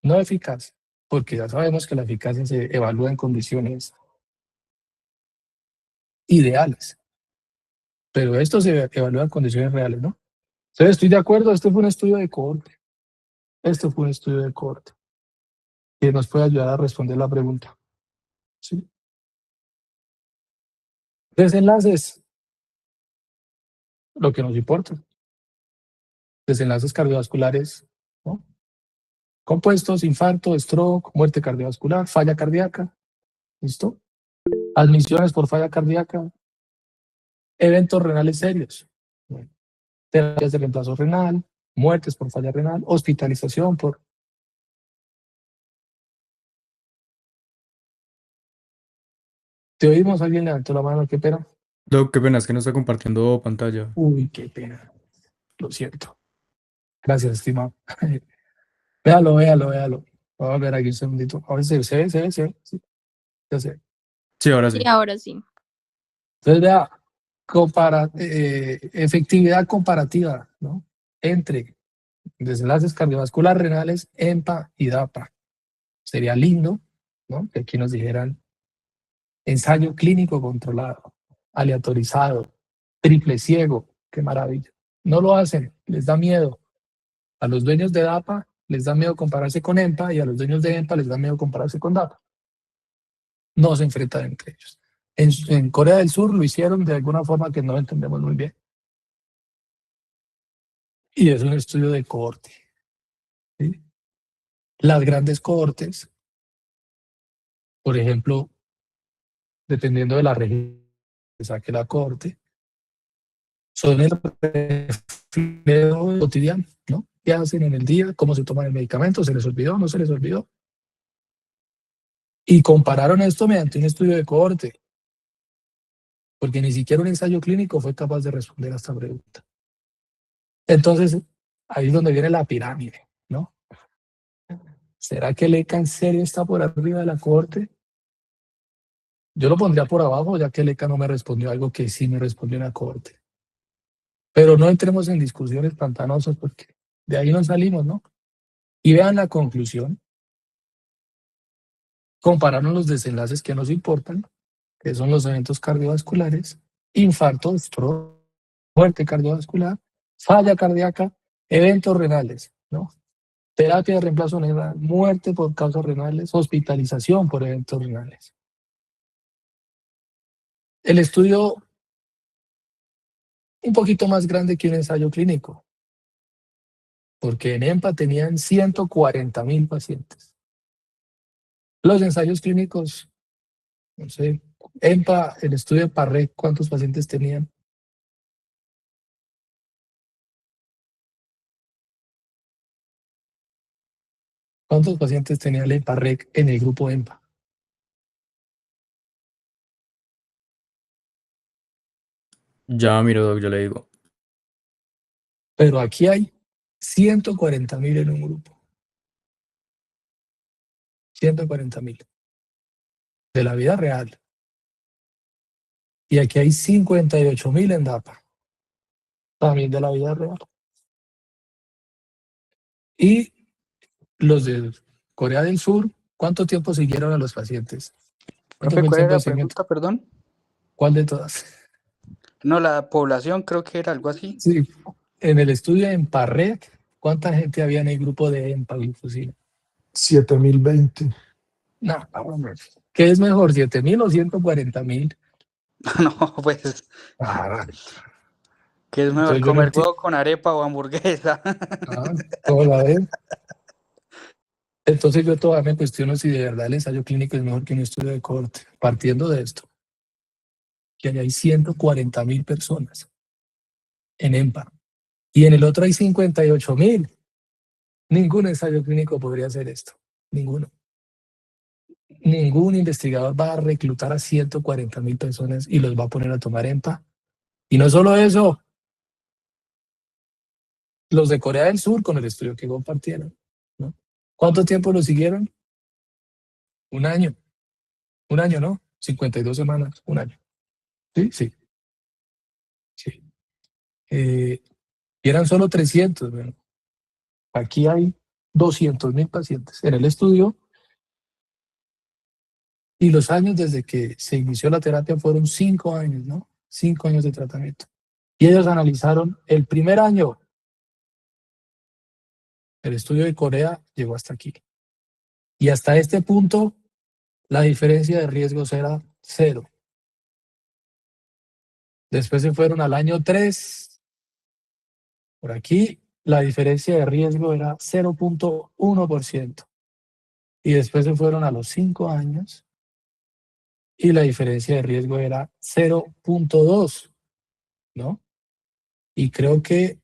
no eficacia, porque ya sabemos que la eficacia se evalúa en condiciones ideales, pero esto se evalúa en condiciones reales, ¿no? Entonces estoy de acuerdo, este fue un estudio de cohorte, que nos puede ayudar a responder la pregunta. ¿Sí? Desenlaces, lo que nos importa. Desenlaces cardiovasculares, ¿no? Compuestos, infarto, stroke, muerte cardiovascular, falla cardíaca. ¿Listo? Admisiones por falla cardíaca. Eventos renales serios. Bueno, terapias de reemplazo renal, muertes por falla renal, hospitalización por... ¿Te oímos? ¿Alguien levantó la mano? Qué pena. Doc, qué pena, es que no está compartiendo pantalla. Uy, qué pena. Lo siento. Gracias, estimado. Véalo. Voy a ver aquí un segundito. A ver si se ve. Sí, ya sé. Sí, ahora Sí, sí. ahora sí. Entonces, vea, efectividad comparativa, ¿no? Entre desenlaces cardiovasculares renales, EMPA y DAPA. Sería lindo, ¿no? Que aquí nos dijeran ensayo clínico controlado, aleatorizado, triple ciego. Qué maravilla. No lo hacen, les da miedo. A los dueños de DAPA les da miedo compararse con EMPA y a los dueños de EMPA les da miedo compararse con DAPA. No se enfrentan entre ellos. En Corea del Sur lo hicieron de alguna forma que no entendemos muy bien. Y es un estudio de cohorte. ¿Sí? Las grandes cohortes, por ejemplo, dependiendo de la región que saque la cohorte, son el reflejo cotidiano, ¿no? ¿Qué hacen en el día? ¿Cómo se toman el medicamento? ¿Se les olvidó? ¿No se les olvidó? Y compararon esto mediante un estudio de cohorte, porque ni siquiera un ensayo clínico fue capaz de responder a esta pregunta. Entonces, ahí es donde viene la pirámide, ¿no? ¿Será que el ECA en serio está por arriba de la cohorte? Yo lo pondría por abajo, ya que el ECA no me respondió algo que sí me respondió en la cohorte. Pero no entremos en discusiones pantanosas, porque de ahí no salimos, ¿no? Y vean la conclusión. Compararon los desenlaces que nos importan, que son los eventos cardiovasculares, infarto, stroke, muerte cardiovascular, falla cardíaca, eventos renales, ¿no? Terapia de reemplazo renal, muerte por causas renales, hospitalización por eventos renales. El estudio un poquito más grande que un ensayo clínico, porque en EMPA tenían 140,000 pacientes. Los ensayos clínicos, no sé, EMPA, el estudio de Parrec, ¿cuántos pacientes tenían? ¿Cuántos pacientes tenía el Parrec en el grupo EMPA? Ya miro, Doc, yo le digo. Pero aquí hay 140,000 en un grupo. 140,000 de la vida real. Y aquí hay 58,000 en DAPA, también de la vida real. Y los de Corea del Sur, ¿cuánto tiempo siguieron a los pacientes? ¿Cuánto Profe, fue el ¿cuál tiempo era de la seguimiento? pregunta, perdón? ¿Cuál de todas? No, la población creo que era algo así. Sí, en el estudio en Parrec, ¿cuánta gente había en el grupo de empaglifosina? 7,020. No, hombre. ¿Qué es mejor, 7,000 o 140,000? No, pues, Ah, ¿qué es mejor, entonces yo no comer entiendo. huevo con arepa o hamburguesa? ¿Cómo la ven? Entonces yo todavía me cuestiono si de verdad el ensayo clínico es mejor que un estudio de cohorte, partiendo de esto, que allá hay 140,000 personas en EMPA, y en el otro hay 58,000. Ningún ensayo clínico podría hacer esto, ninguno. Ningún investigador va a reclutar a 140,000 personas y los va a poner a tomar EMPA. Y no solo eso, los de Corea del Sur con el estudio que compartieron, ¿no? ¿Cuánto tiempo lo siguieron? Un año, ¿no? 52 semanas, un año. Sí. Y eran solo 300. Bueno, aquí hay 200,000 pacientes en el estudio y los años desde que se inició la terapia fueron 5 años, ¿no? 5 años de tratamiento. Y ellos analizaron el primer año. El estudio de Corea llegó hasta aquí. Y hasta este punto, la diferencia de riesgos era 0. Después se fueron al año 3. Por aquí, la diferencia de riesgo era 0.1%. Y después se fueron a los 5 años y la diferencia de riesgo era 0.2, ¿no? Y creo que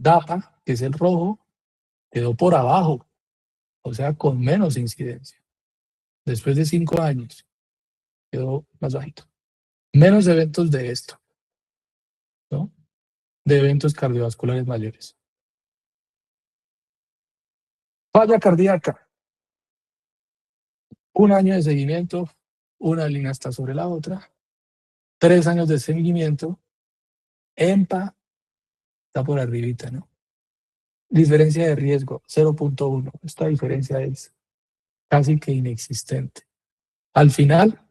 DAPA, que es el rojo, quedó por abajo, o sea, con menos incidencia. Después de 5 años, quedó más bajito. Menos eventos de esto, ¿no? De eventos cardiovasculares mayores. Falla cardíaca. 1 año de seguimiento, una línea está sobre la otra. 3 años de seguimiento. EMPA está por arribita, ¿no? Diferencia de riesgo, 0.1. Esta diferencia es casi que inexistente. Al final,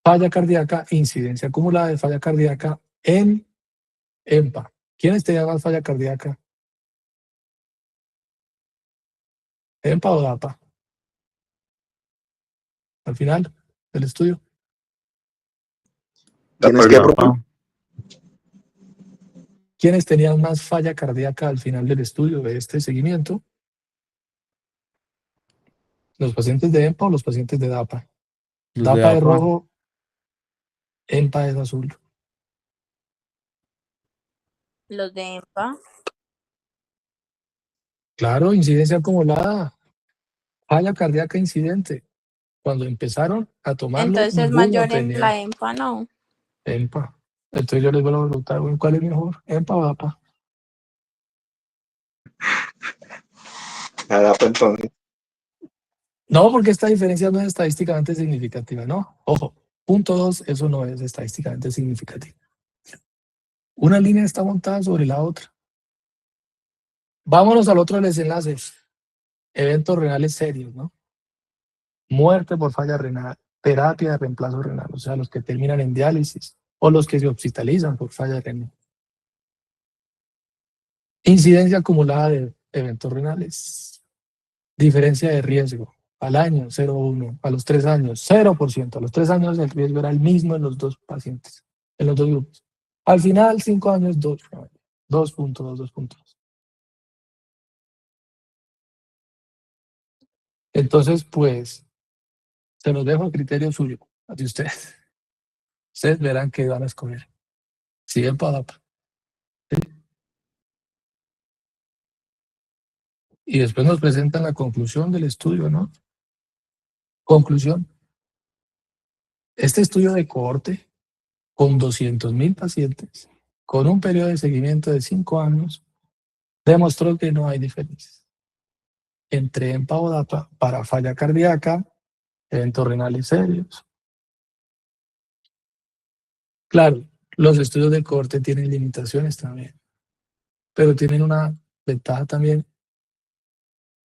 falla cardíaca, incidencia acumulada de falla cardíaca en EMPA. ¿Quiénes tenían más falla cardíaca? ¿EMPA o DAPA? Al final del estudio. ¿Quiénes tenían más falla cardíaca al final del estudio de este seguimiento? ¿Los pacientes de EMPA o los pacientes de DAPA? Los de DAPA es APA. rojo, EMPA es azul. Los de EMPA. Claro, incidencia acumulada. Falla cardíaca incidente. Cuando empezaron a tomarlo, Entonces es ninguno mayor en tenía la EMPA, ¿no? EMPA. Entonces yo les vuelvo a preguntar, bueno, ¿cuál es mejor? ¿EMPA o DAPA? La DAPA entonces. No, porque esta diferencia no es estadísticamente significativa, ¿no? Ojo, punto 2, eso no es estadísticamente significativo. Una línea está montada sobre la otra. Vámonos al otro de los enlaces. Eventos renales serios, ¿no? Muerte por falla renal, terapia de reemplazo renal, o sea, los que terminan en diálisis o los que se hospitalizan por falla renal. Incidencia acumulada de eventos renales. Diferencia de riesgo. Al año, 0,1. A los 3 años, 0%. A los 3 años el riesgo era el mismo en los dos pacientes, en los dos grupos. Al final, 5 años, 2 puntos. Entonces, pues, se los dejo a criterio suyo, de ustedes. Ustedes verán qué van a escoger. Si EMPA o DAPA. Y después nos presentan la conclusión del estudio, ¿no? Conclusión. Este estudio de cohorte con 200.000 pacientes, con un periodo de seguimiento de 5 años, demostró que no hay diferencias entre EMPA o DAPA para falla cardíaca, eventos renales serios. Claro, los estudios de cohorte tienen limitaciones también, pero tienen una ventaja también,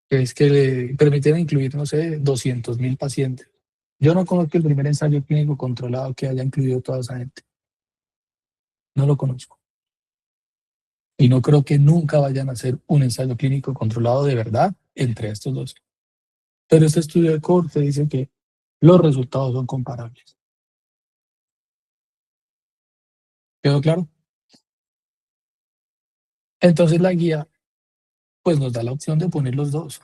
que es que le permiten incluir, no sé, 200.000 pacientes. Yo no conozco el primer ensayo clínico controlado que haya incluido toda esa gente. No lo conozco. Y no creo que nunca vayan a hacer un ensayo clínico controlado de verdad entre estos dos. Pero este estudio de cohorte dice que los resultados son comparables. ¿Quedó claro? Entonces la guía pues nos da la opción de poner los dos.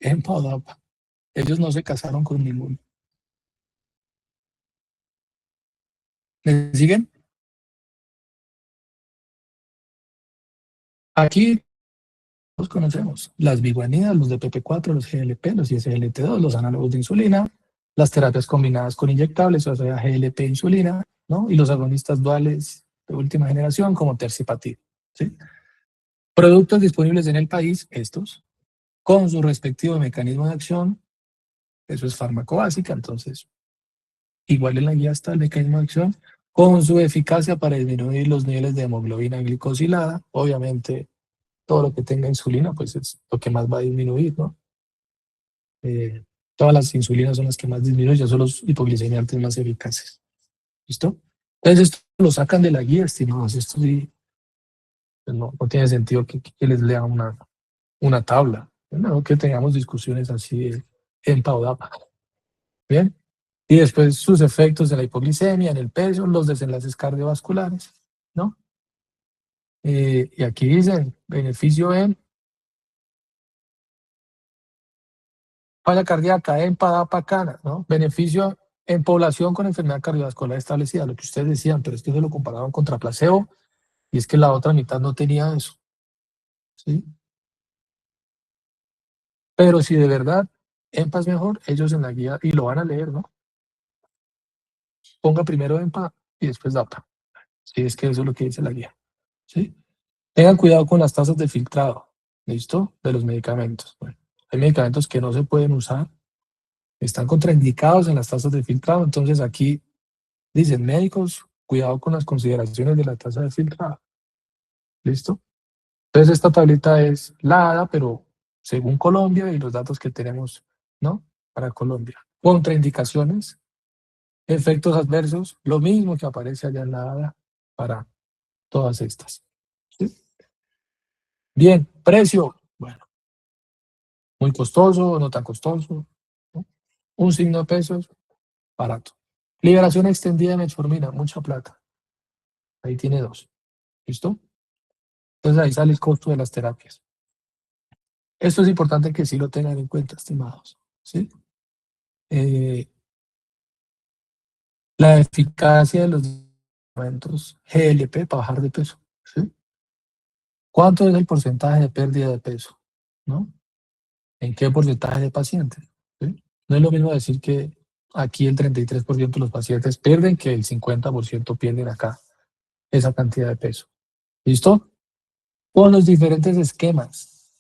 EMPA o DAPA. Ellos no se casaron con ninguno. ¿Me siguen? Aquí los conocemos. Las biguanidas, los DPP4, los GLP, los ISGLT2, los análogos de insulina, las terapias combinadas con inyectables, o sea, GLP insulina, ¿no? Y los agonistas duales de última generación como tercipatil, ¿sí? Productos disponibles en el país, estos, con su respectivo mecanismo de acción. Eso es fármaco básica, entonces igual en la guía está el mecanismo de acción, con su eficacia para disminuir los niveles de hemoglobina glicosilada. Obviamente todo lo que tenga insulina pues es lo que más va a disminuir, ¿no? Todas las insulinas son las que más disminuyen, son los hipoglicemiantes más eficaces. ¿Listo? Entonces esto lo sacan de la guía, estimados. Esto sí, pues no tiene sentido que les lea una tabla. No, que tengamos discusiones así en PAUDAPA. Bien. Y después sus efectos en la hipoglicemia, en el peso, los desenlaces cardiovasculares, ¿no? Y aquí dicen beneficio en falla cardíaca, EMPA, DAPA, CANA, ¿no? Beneficio en población con enfermedad cardiovascular establecida, lo que ustedes decían, pero es que se lo compararon contra placebo Y es que la otra mitad no tenía eso, ¿sí? Pero si de verdad EMPA es mejor, ellos en la guía, y lo van a leer, ¿no? Ponga primero EMPA y después DAPA. Sí, es que eso es lo que dice la guía, ¿sí? Tengan cuidado con las tasas de filtrado, ¿listo? De los medicamentos. Bueno, hay medicamentos que no se pueden usar, están contraindicados en las tasas de filtrado, entonces aquí dicen médicos, cuidado con las consideraciones de la tasa de filtrado, ¿listo? Entonces esta tablita es la ADA, pero según Colombia y los datos que tenemos, ¿no? Para Colombia. Contraindicaciones, efectos adversos, lo mismo que aparece allá en la ADA para todas estas, ¿sí? Bien, precio, bueno, muy costoso, no tan costoso, ¿no? Un signo de pesos, barato. Liberación extendida de metformina, mucha plata. Ahí tiene 2, ¿listo? Entonces ahí sale el costo de las terapias. Esto es importante que sí lo tengan en cuenta, estimados, ¿sí? La eficacia de los medicamentos GLP para bajar de peso, ¿sí? ¿Cuánto es el porcentaje de pérdida de peso? ¿No? ¿En qué porcentaje de pacientes? ¿Sí? No es lo mismo decir que aquí el 33% de los pacientes pierden que el 50% pierden acá esa cantidad de peso. ¿Listo? Con los diferentes esquemas.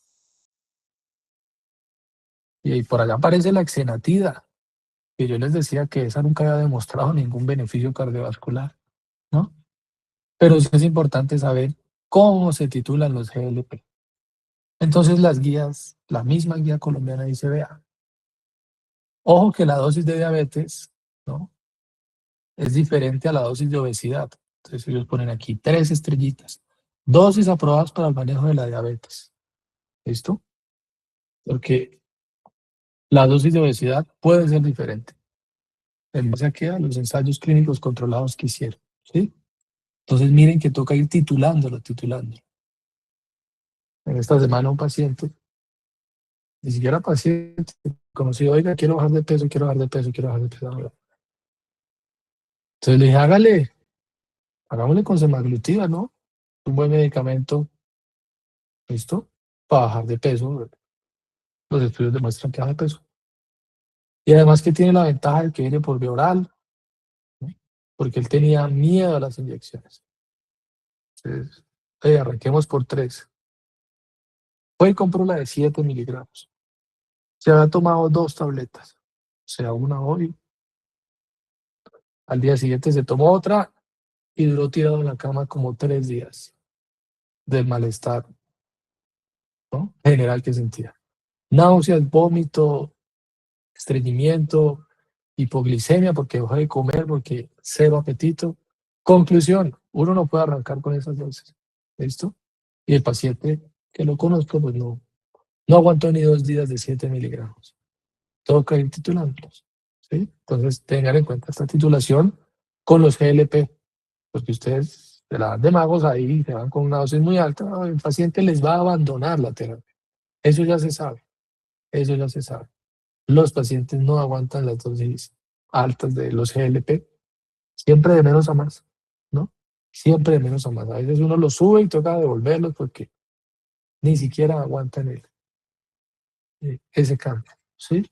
Y por allá aparece la exenatida, que yo les decía que esa nunca había demostrado ningún beneficio cardiovascular, ¿no? Pero sí es importante saber cómo se titulan los GLP. Entonces las guías, la misma guía colombiana dice, vea, ojo que la dosis de diabetes, ¿no? Es diferente a la dosis de obesidad. Entonces ellos ponen aquí 3 estrellitas. Dosis aprobadas para el manejo de la diabetes. ¿Listo? Porque la dosis de obesidad puede ser diferente. En base a qué, a los ensayos clínicos controlados que hicieron, ¿sí? Entonces miren que toca ir titulándolo. En esta semana un paciente, ni siquiera paciente, conocido, oiga, quiero bajar de peso. Entonces le dije, hagámosle con semaglutida, ¿no? Un buen medicamento, ¿listo? Para bajar de peso. Los estudios demuestran que baja de peso. Y además que tiene la ventaja de que viene por vía oral, ¿no? Porque él tenía miedo a las inyecciones. Entonces, arranquemos por 3. Fue y compró la de 7 miligramos. Se había tomado 2 tabletas. O sea, una hoy. Al día siguiente se tomó otra y duró tirado en la cama como 3 días del malestar, ¿no? General que sentía. Náuseas, vómito, estreñimiento, hipoglicemia porque dejó de comer, porque cero apetito. Conclusión, uno no puede arrancar con esas dosis. ¿Listo? Y el paciente que lo conozco, pues no aguantó ni 2 días de 7 miligramos. Toca ir titulándolos, ¿sí? Entonces tengan en cuenta esta titulación con los GLP, porque ustedes se la dan de magos ahí, se van con una dosis muy alta, el paciente les va a abandonar la terapia. Eso ya se sabe. Los pacientes no aguantan las dosis altas de los GLP, siempre de menos a más, ¿no? Siempre de menos a más. A veces uno los sube y toca devolverlos porque ni siquiera aguantan ese cambio, ¿sí?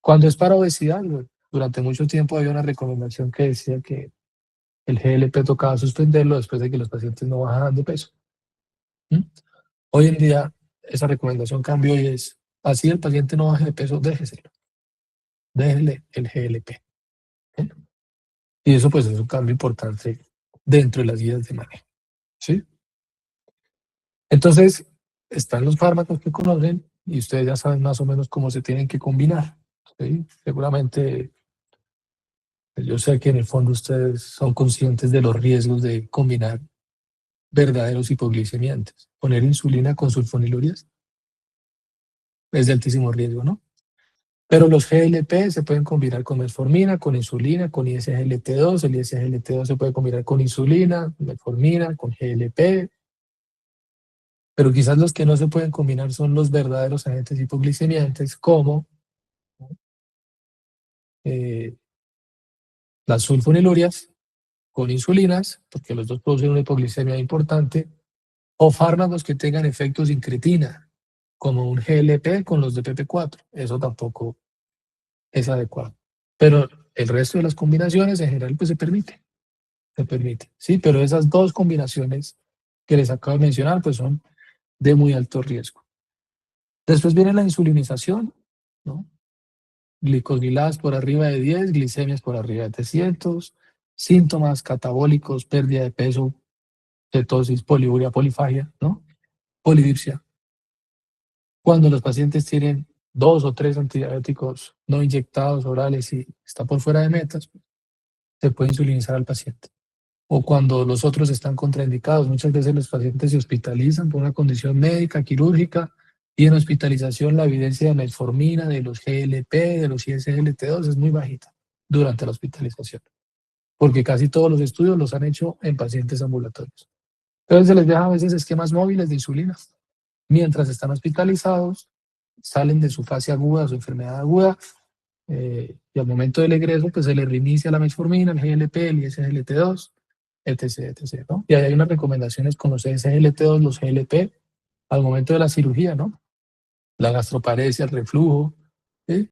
Cuando es para obesidad, durante mucho tiempo había una recomendación que decía que el GLP tocaba suspenderlo después de que los pacientes no bajaran de peso. Hoy en día esa recomendación cambió y es, así el paciente no baje de peso, déjeselo. Déjele el GLP. ¿Sí? Y eso pues es un cambio importante dentro de las guías de manejo, ¿sí? Entonces, están los fármacos que conocen y ustedes ya saben más o menos cómo se tienen que combinar, ¿sí? Seguramente, yo sé que en el fondo ustedes son conscientes de los riesgos de combinar verdaderos hipoglicemiantes. Poner insulina con sulfonilurias es de altísimo riesgo, ¿no? Pero los GLP se pueden combinar con metformina, con insulina, con ISGLT2. El ISGLT2 se puede combinar con insulina, metformina, con GLP. Pero quizás los que no se pueden combinar son los verdaderos agentes hipoglicemiantes, como las sulfonilurias con insulinas, porque los dos producen una hipoglicemia importante, o fármacos que tengan efectos de incretina, como un GLP con los de PP4. Eso tampoco es adecuado. Pero el resto de las combinaciones en general pues se permite, ¿sí? Pero esas dos combinaciones que les acabo de mencionar pues son de muy alto riesgo. Después viene la insulinización, ¿no? Glicosiladas por arriba de 10, glicemias por arriba de 300, síntomas catabólicos, pérdida de peso, cetosis, poliuria, polifagia, ¿no? Polidipsia. Cuando los pacientes tienen 2 o 3 antidiabéticos no inyectados orales y está por fuera de metas, se puede insulinizar al paciente. O cuando los otros están contraindicados, muchas veces los pacientes se hospitalizan por una condición médica, quirúrgica, y en hospitalización la evidencia de metformina, de los GLP, de los ISGLT2 es muy bajita durante la hospitalización, porque casi todos los estudios los han hecho en pacientes ambulatorios. Entonces se les deja a veces esquemas móviles de insulina. Mientras están hospitalizados, salen de su fase aguda, su enfermedad aguda, y al momento del egreso pues se les reinicia la metformina, el GLP, el ISGLT2, etc., ¿no? Y ahí hay unas recomendaciones con los SGLT2, los GLP, al momento de la cirugía, ¿no? La gastroparesia, el reflujo, ¿sí?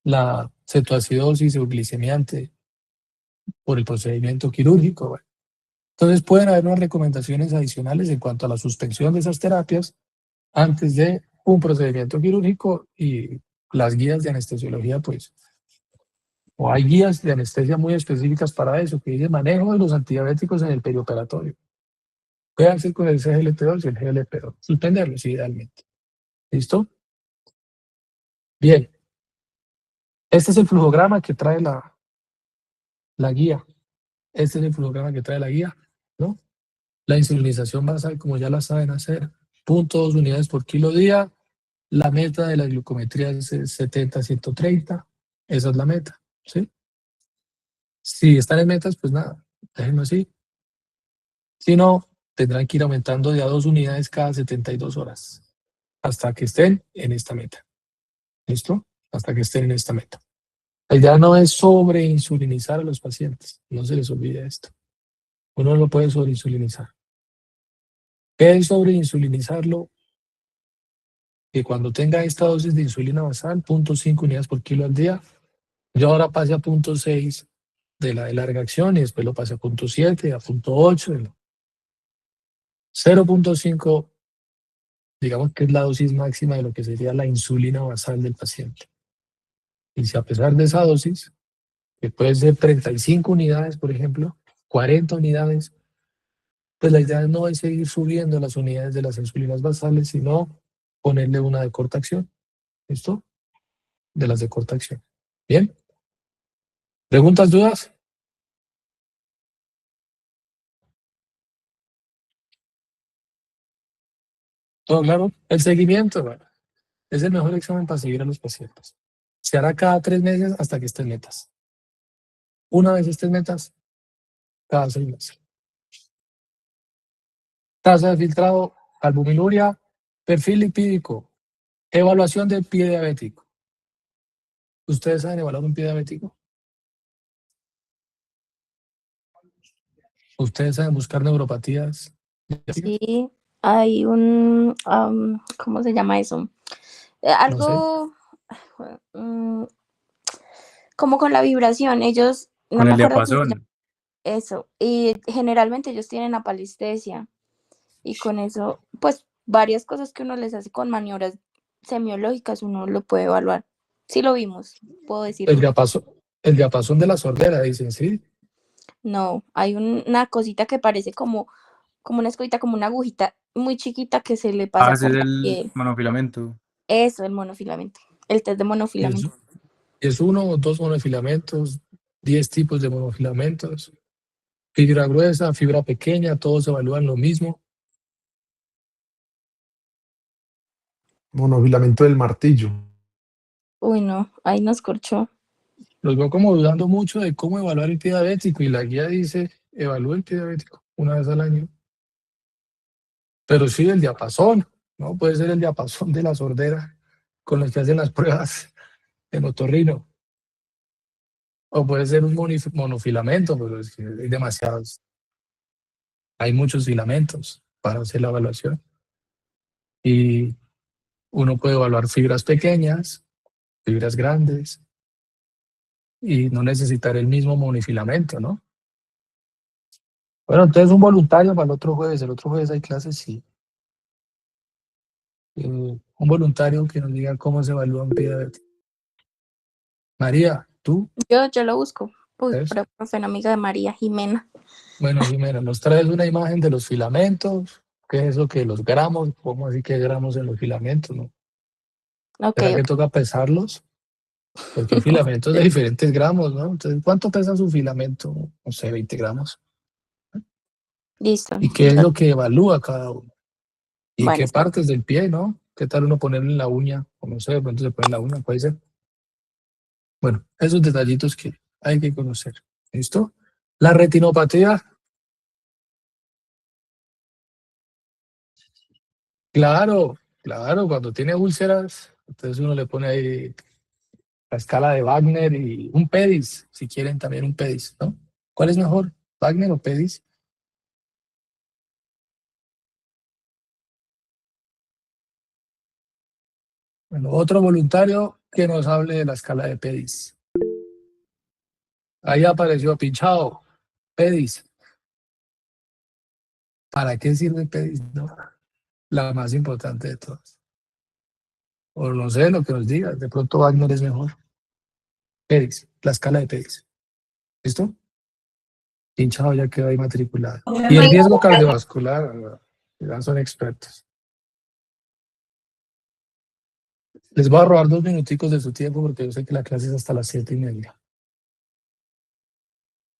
La cetoacidosis o glicemiante por el procedimiento quirúrgico. Bueno. Entonces pueden haber unas recomendaciones adicionales en cuanto a la suspensión de esas terapias antes de un procedimiento quirúrgico, y las guías de anestesiología, pues, o hay guías de anestesia muy específicas para eso, que dice manejo de los antidiabéticos en el perioperatorio. Puede hacer con el CGLT2 y el GLP2. Suspenderlos idealmente. ¿Listo? Bien. Este es el flujograma que trae la guía. Este es el flujograma que trae la guía, ¿no? La insulinización basal, como ya la saben hacer, 0.2 unidades por kilo día. La meta de la glucometría es 70-130. Esa es la meta, ¿sí? Si están en metas, pues nada, déjenlo así. Si no, tendrán que ir aumentando de a 2 unidades cada 72 horas hasta que estén en esta meta. ¿Listo? Hasta que estén en esta meta. La idea no es sobreinsulinizar a los pacientes. No se les olvide esto. Uno no puede sobreinsulinizar. ¿Qué es sobreinsulinizarlo? Que cuando tenga esta dosis de insulina basal, 0.5 unidades por kilo al día, yo ahora pase a 0.6 de la de larga acción y después lo pase a 0.7, a 0.8. 0.5, digamos que es la dosis máxima de lo que sería la insulina basal del paciente. Y si a pesar de esa dosis, que puede ser 35 unidades, por ejemplo, 40 unidades, pues la idea no es seguir subiendo las unidades de las insulinas basales, sino ponerle una de corta acción. ¿Listo? De las de corta acción. ¿Bien? ¿Preguntas, dudas? ¿Todo claro? El seguimiento, bueno, es el mejor examen para seguir a los pacientes. Se hará cada 3 meses hasta que estén metas. Una vez estén metas, cada 6 meses. Tasa de filtrado, albuminuria, perfil lipídico, evaluación del pie diabético. ¿Ustedes saben evaluar un pie diabético? ¿Ustedes saben buscar neuropatías diabéticas? Sí, hay un, ¿cómo se llama eso? No sé. Algo como con la vibración, ellos, no Con me el acuerdo cómo se llama diapasón. eso, y generalmente ellos tienen apalestesia, y con eso, pues, varias cosas que uno les hace con maniobras semiológicas, uno lo puede evaluar. Sí lo vimos, puedo El decirlo. diapasón de la sordera, dicen, ¿sí? No, hay una cosita que parece como una escobita, como una agujita muy chiquita que se le Ah, pasa ese por es la el piel. monofilamento. Eso, el monofilamento. El test de monofilamento. Es 1 o 2 monofilamentos, 10 tipos de monofilamentos, fibra gruesa, fibra pequeña, todos evalúan lo mismo. Monofilamento del martillo. Uy, no, ahí nos corchó. Los veo como dudando mucho de cómo evaluar el pie diabético, y la guía dice, evalúe el pie diabético una vez al año. Pero sí, el diapasón, ¿no? Puede ser el diapasón de la sordera con los que hacen las pruebas en otorrino. O puede ser un monofilamento, pero es que hay demasiados, hay muchos filamentos para hacer la evaluación. Y uno puede evaluar fibras pequeñas, fibras grandes, y no necesitar el mismo monofilamento, ¿no? Bueno, entonces un voluntario para el otro jueves hay clases, sí. Un voluntario que nos diga cómo se evalúa un pie diabético. María, ¿tú? Yo lo busco. Uy, ¿Ves? pero profe, una amiga de María Jimena. Bueno, Jimena, nos traes una imagen de los filamentos. ¿Qué es eso que los gramos? ¿Cómo así que gramos en los filamentos, no? Ok, ¿Será que ok. toca pesarlos? Porque hay filamentos de diferentes gramos, ¿no? Entonces, ¿cuánto pesa su filamento? No sé, 20 gramos. Listo. ¿Y qué es lo que evalúa cada uno? ¿Y Bueno, qué está. partes del pie, no? ¿Qué tal uno ponerle en la uña? O no sé, de pronto se pone en la uña, puede ser. Bueno, esos detallitos que hay que conocer. ¿Listo? La retinopatía, claro, cuando tiene úlceras, entonces uno le pone ahí la escala de Wagner y un PEDIS, si quieren también un PEDIS, ¿no? ¿Cuál es mejor, Wagner o PEDIS? Bueno, otro voluntario que nos hable de la escala de PEDIS. Ahí apareció pinchado, PEDIS. ¿Para qué sirve PEDIS? No, la más importante de todas. O no sé, lo que nos diga, de pronto Wagner es mejor. PEDIS, la escala de PEDIS. ¿Listo? Pinchado ya quedó ahí matriculado. Y el riesgo cardiovascular, ya son expertos. Les voy a robar 2 minuticos de su tiempo porque yo sé que la clase es hasta las 7:30.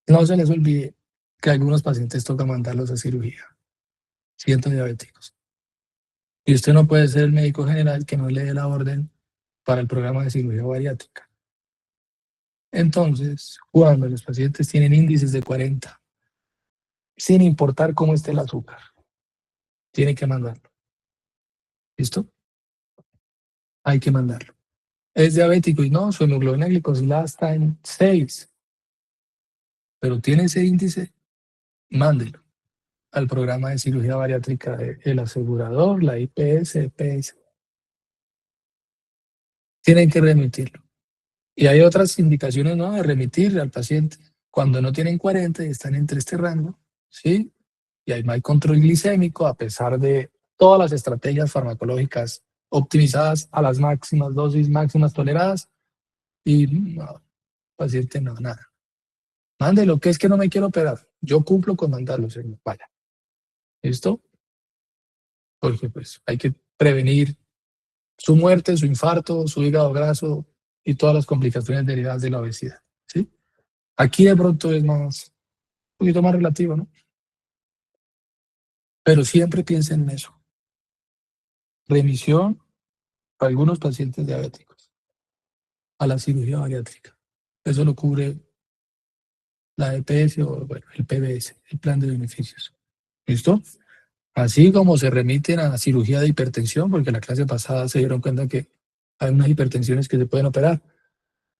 No se les olvide que a algunos pacientes toca mandarlos a cirugía, siendo diabéticos. Y usted no puede ser el médico general que no le dé la orden para el programa de cirugía bariátrica. Entonces, cuando los pacientes tienen índices de 40, sin importar cómo esté el azúcar, tiene que mandarlo. ¿Listo? Hay que mandarlo. Es diabético y no, su hemoglobina glicosilada está en 6, pero tiene ese índice, mándelo al programa de cirugía bariátrica del asegurador, la IPS, EPS. Tienen que remitirlo. Y hay otras indicaciones, ¿no?, de remitir al paciente cuando no tienen 40 y están entre este rango, ¿sí? Y ahí no hay control glicémico a pesar de todas las estrategias farmacológicas optimizadas a las máximas dosis, máximas toleradas. Y no, paciente no, nada. Mándelo, que es que no me quiero operar. Yo cumplo con mandarlo, señor. Vaya. ¿Listo? Porque pues hay que prevenir su muerte, su infarto, su hígado graso y todas las complicaciones derivadas de la obesidad. ¿Sí? Aquí de pronto es más, un poquito más relativo, ¿no? Pero siempre piensen en eso. Remisión para algunos pacientes diabéticos a la cirugía bariátrica. Eso lo cubre la EPS o bueno, el PBS, el plan de beneficios. ¿Listo? Así como se remiten a la cirugía de hipertensión, porque la clase pasada se dieron cuenta que hay unas hipertensiones que se pueden operar,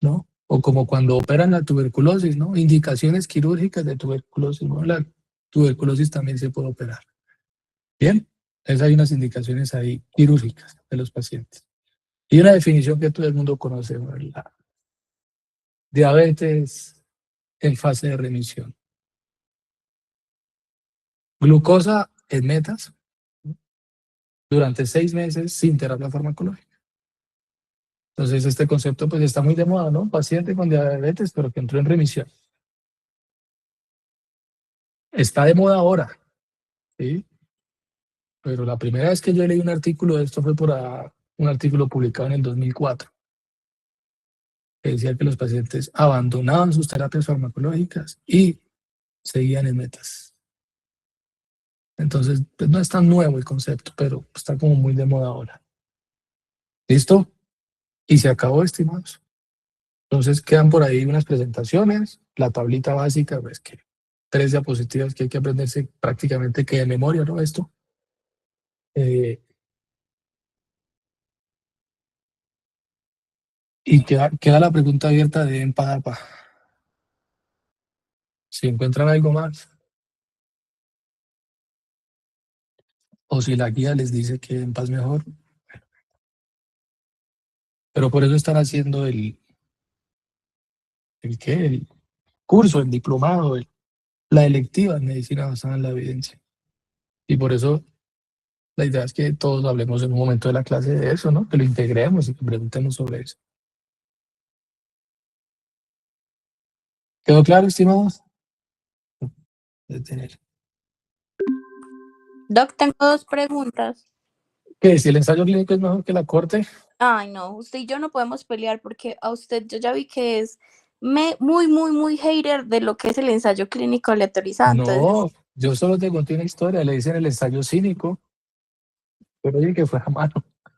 ¿no? O como cuando operan la tuberculosis, ¿no? Indicaciones quirúrgicas de tuberculosis, ¿no? La tuberculosis también se puede operar. Bien, entonces hay unas indicaciones ahí quirúrgicas de los pacientes. Y una definición que todo el mundo conoce, ¿no? La diabetes en fase de remisión. Glucosa en metas durante 6 meses sin terapia farmacológica. Entonces este concepto pues está muy de moda, ¿no? Paciente con diabetes pero que entró en remisión. Está de moda ahora, ¿sí? Pero la primera vez que yo leí un artículo de esto fue por un artículo publicado en el 2004, que decía que los pacientes abandonaban sus terapias farmacológicas y seguían en metas. Entonces, pues no es tan nuevo el concepto, pero está como muy de moda ahora. ¿Listo? Y se acabó, estimados. Entonces quedan por ahí unas presentaciones, la tablita básica, pues que 3 diapositivas que hay que aprenderse prácticamente que de memoria, ¿no? Esto. Y queda la pregunta abierta de EMPA-DAPA. Si encuentran algo más, o si la guía les dice que en paz mejor, pero por eso están haciendo el curso, el diplomado, la electiva en medicina basada en la evidencia. Y por eso la idea es que todos hablemos en un momento de la clase de eso, ¿no? Que lo integremos y que preguntemos sobre eso. ¿Quedó claro, estimados? Detener. Doc, tengo dos preguntas. ¿Qué? ¿Si el ensayo clínico es mejor que la corte? Ay, no, usted y yo no podemos pelear porque a usted yo ya vi que es muy hater de lo que es el ensayo clínico aleatorizado. Entonces, No, yo solo te conté una historia, le dicen el ensayo cínico, pero oye que fue a mano.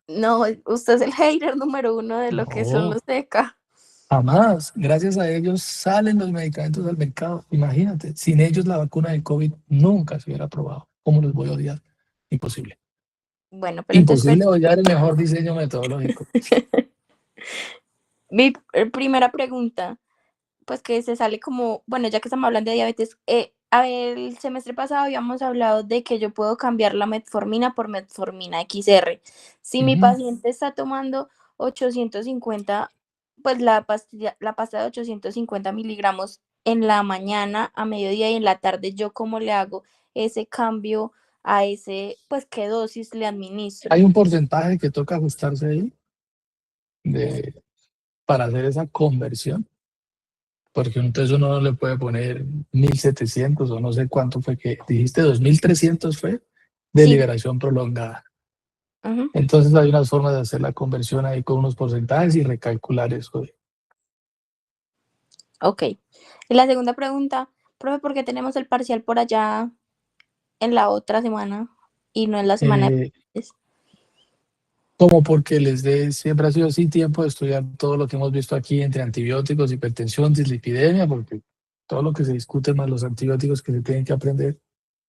no, usted es el hater número 1 de lo que son No, los ECA. jamás. Gracias a ellos salen los medicamentos al mercado. Imagínate, sin ellos la vacuna de COVID nunca se hubiera aprobado. ¿Cómo los voy a odiar? Imposible. Bueno, pero entonces Imposible odiar el mejor diseño metodológico. mi primera pregunta, pues que se sale como, bueno, ya que estamos hablando de diabetes, a ver, el semestre pasado habíamos hablado de que yo puedo cambiar la metformina por metformina XR. Si mi paciente está tomando 850, pues la pasta de 850 miligramos en la mañana, a mediodía y en la tarde, ¿yo cómo le hago ese cambio a ese, pues qué dosis le administro? Hay un porcentaje que toca ajustarse ahí para hacer esa conversión, porque entonces uno no le puede poner 1700 o no sé cuánto fue que dijiste, 2300 fue de Sí. liberación prolongada. Ujú. Entonces hay unas formas de hacer la conversión ahí con unos porcentajes y recalcular eso. Ok. Y la segunda pregunta, profe, ¿por qué tenemos el parcial por allá en la otra semana y no en la semana de Eh, parciales? como porque les dé, siempre ha sido así, tiempo de estudiar todo lo que hemos visto aquí entre antibióticos, hipertensión, dislipidemia, porque todo lo que se discute más los antibióticos que se tienen que aprender.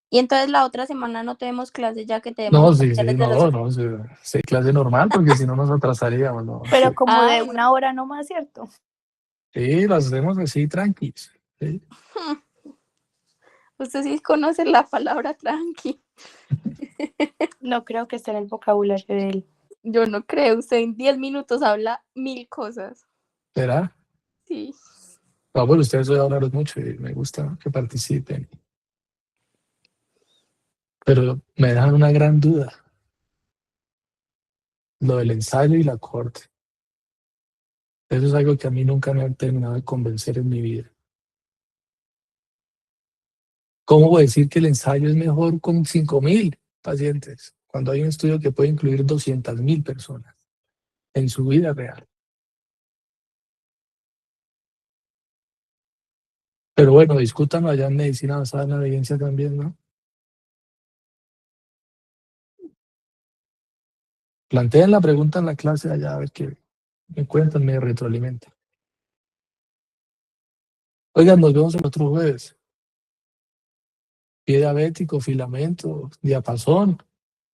Y entonces la otra semana no tenemos clase ya que tenemos No, los sí, parciales de los... sí, clase normal, porque si no nos atrasaríamos, ¿no? Pero como de Ay, una hora no más, ¿cierto? Sí, las hacemos así, tranquilos. Sí. usted sí conoce la palabra tranqui. No creo que esté en el vocabulario de él. Yo no creo, usted en 10 minutos habla 1000 cosas. ¿Será? Sí. No, bueno, ustedes hoy hablaron mucho y me gusta que participen. Pero me dejan una gran duda. Lo del ensayo y la corte. Eso es algo que a mí nunca me ha terminado de convencer en mi vida. ¿Cómo voy a decir que el ensayo es mejor con 5.000 pacientes cuando hay un estudio que puede incluir 200.000 personas en su vida real? Pero bueno, discútanlo allá en medicina basada en la evidencia también, ¿no? Planteen la pregunta en la clase allá a ver qué me cuentan, me retroalimentan. Oigan, nos vemos el otro jueves. Pie diabético, filamento, diapasón.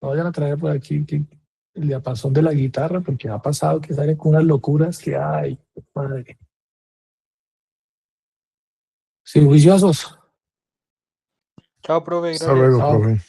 No vayan a traer por aquí el diapasón de la guitarra, porque ha pasado que salen con unas locuras que hay. Madre. Sí, juiciosos. Chao, profe, Hasta gracias. luego, Chao. profe.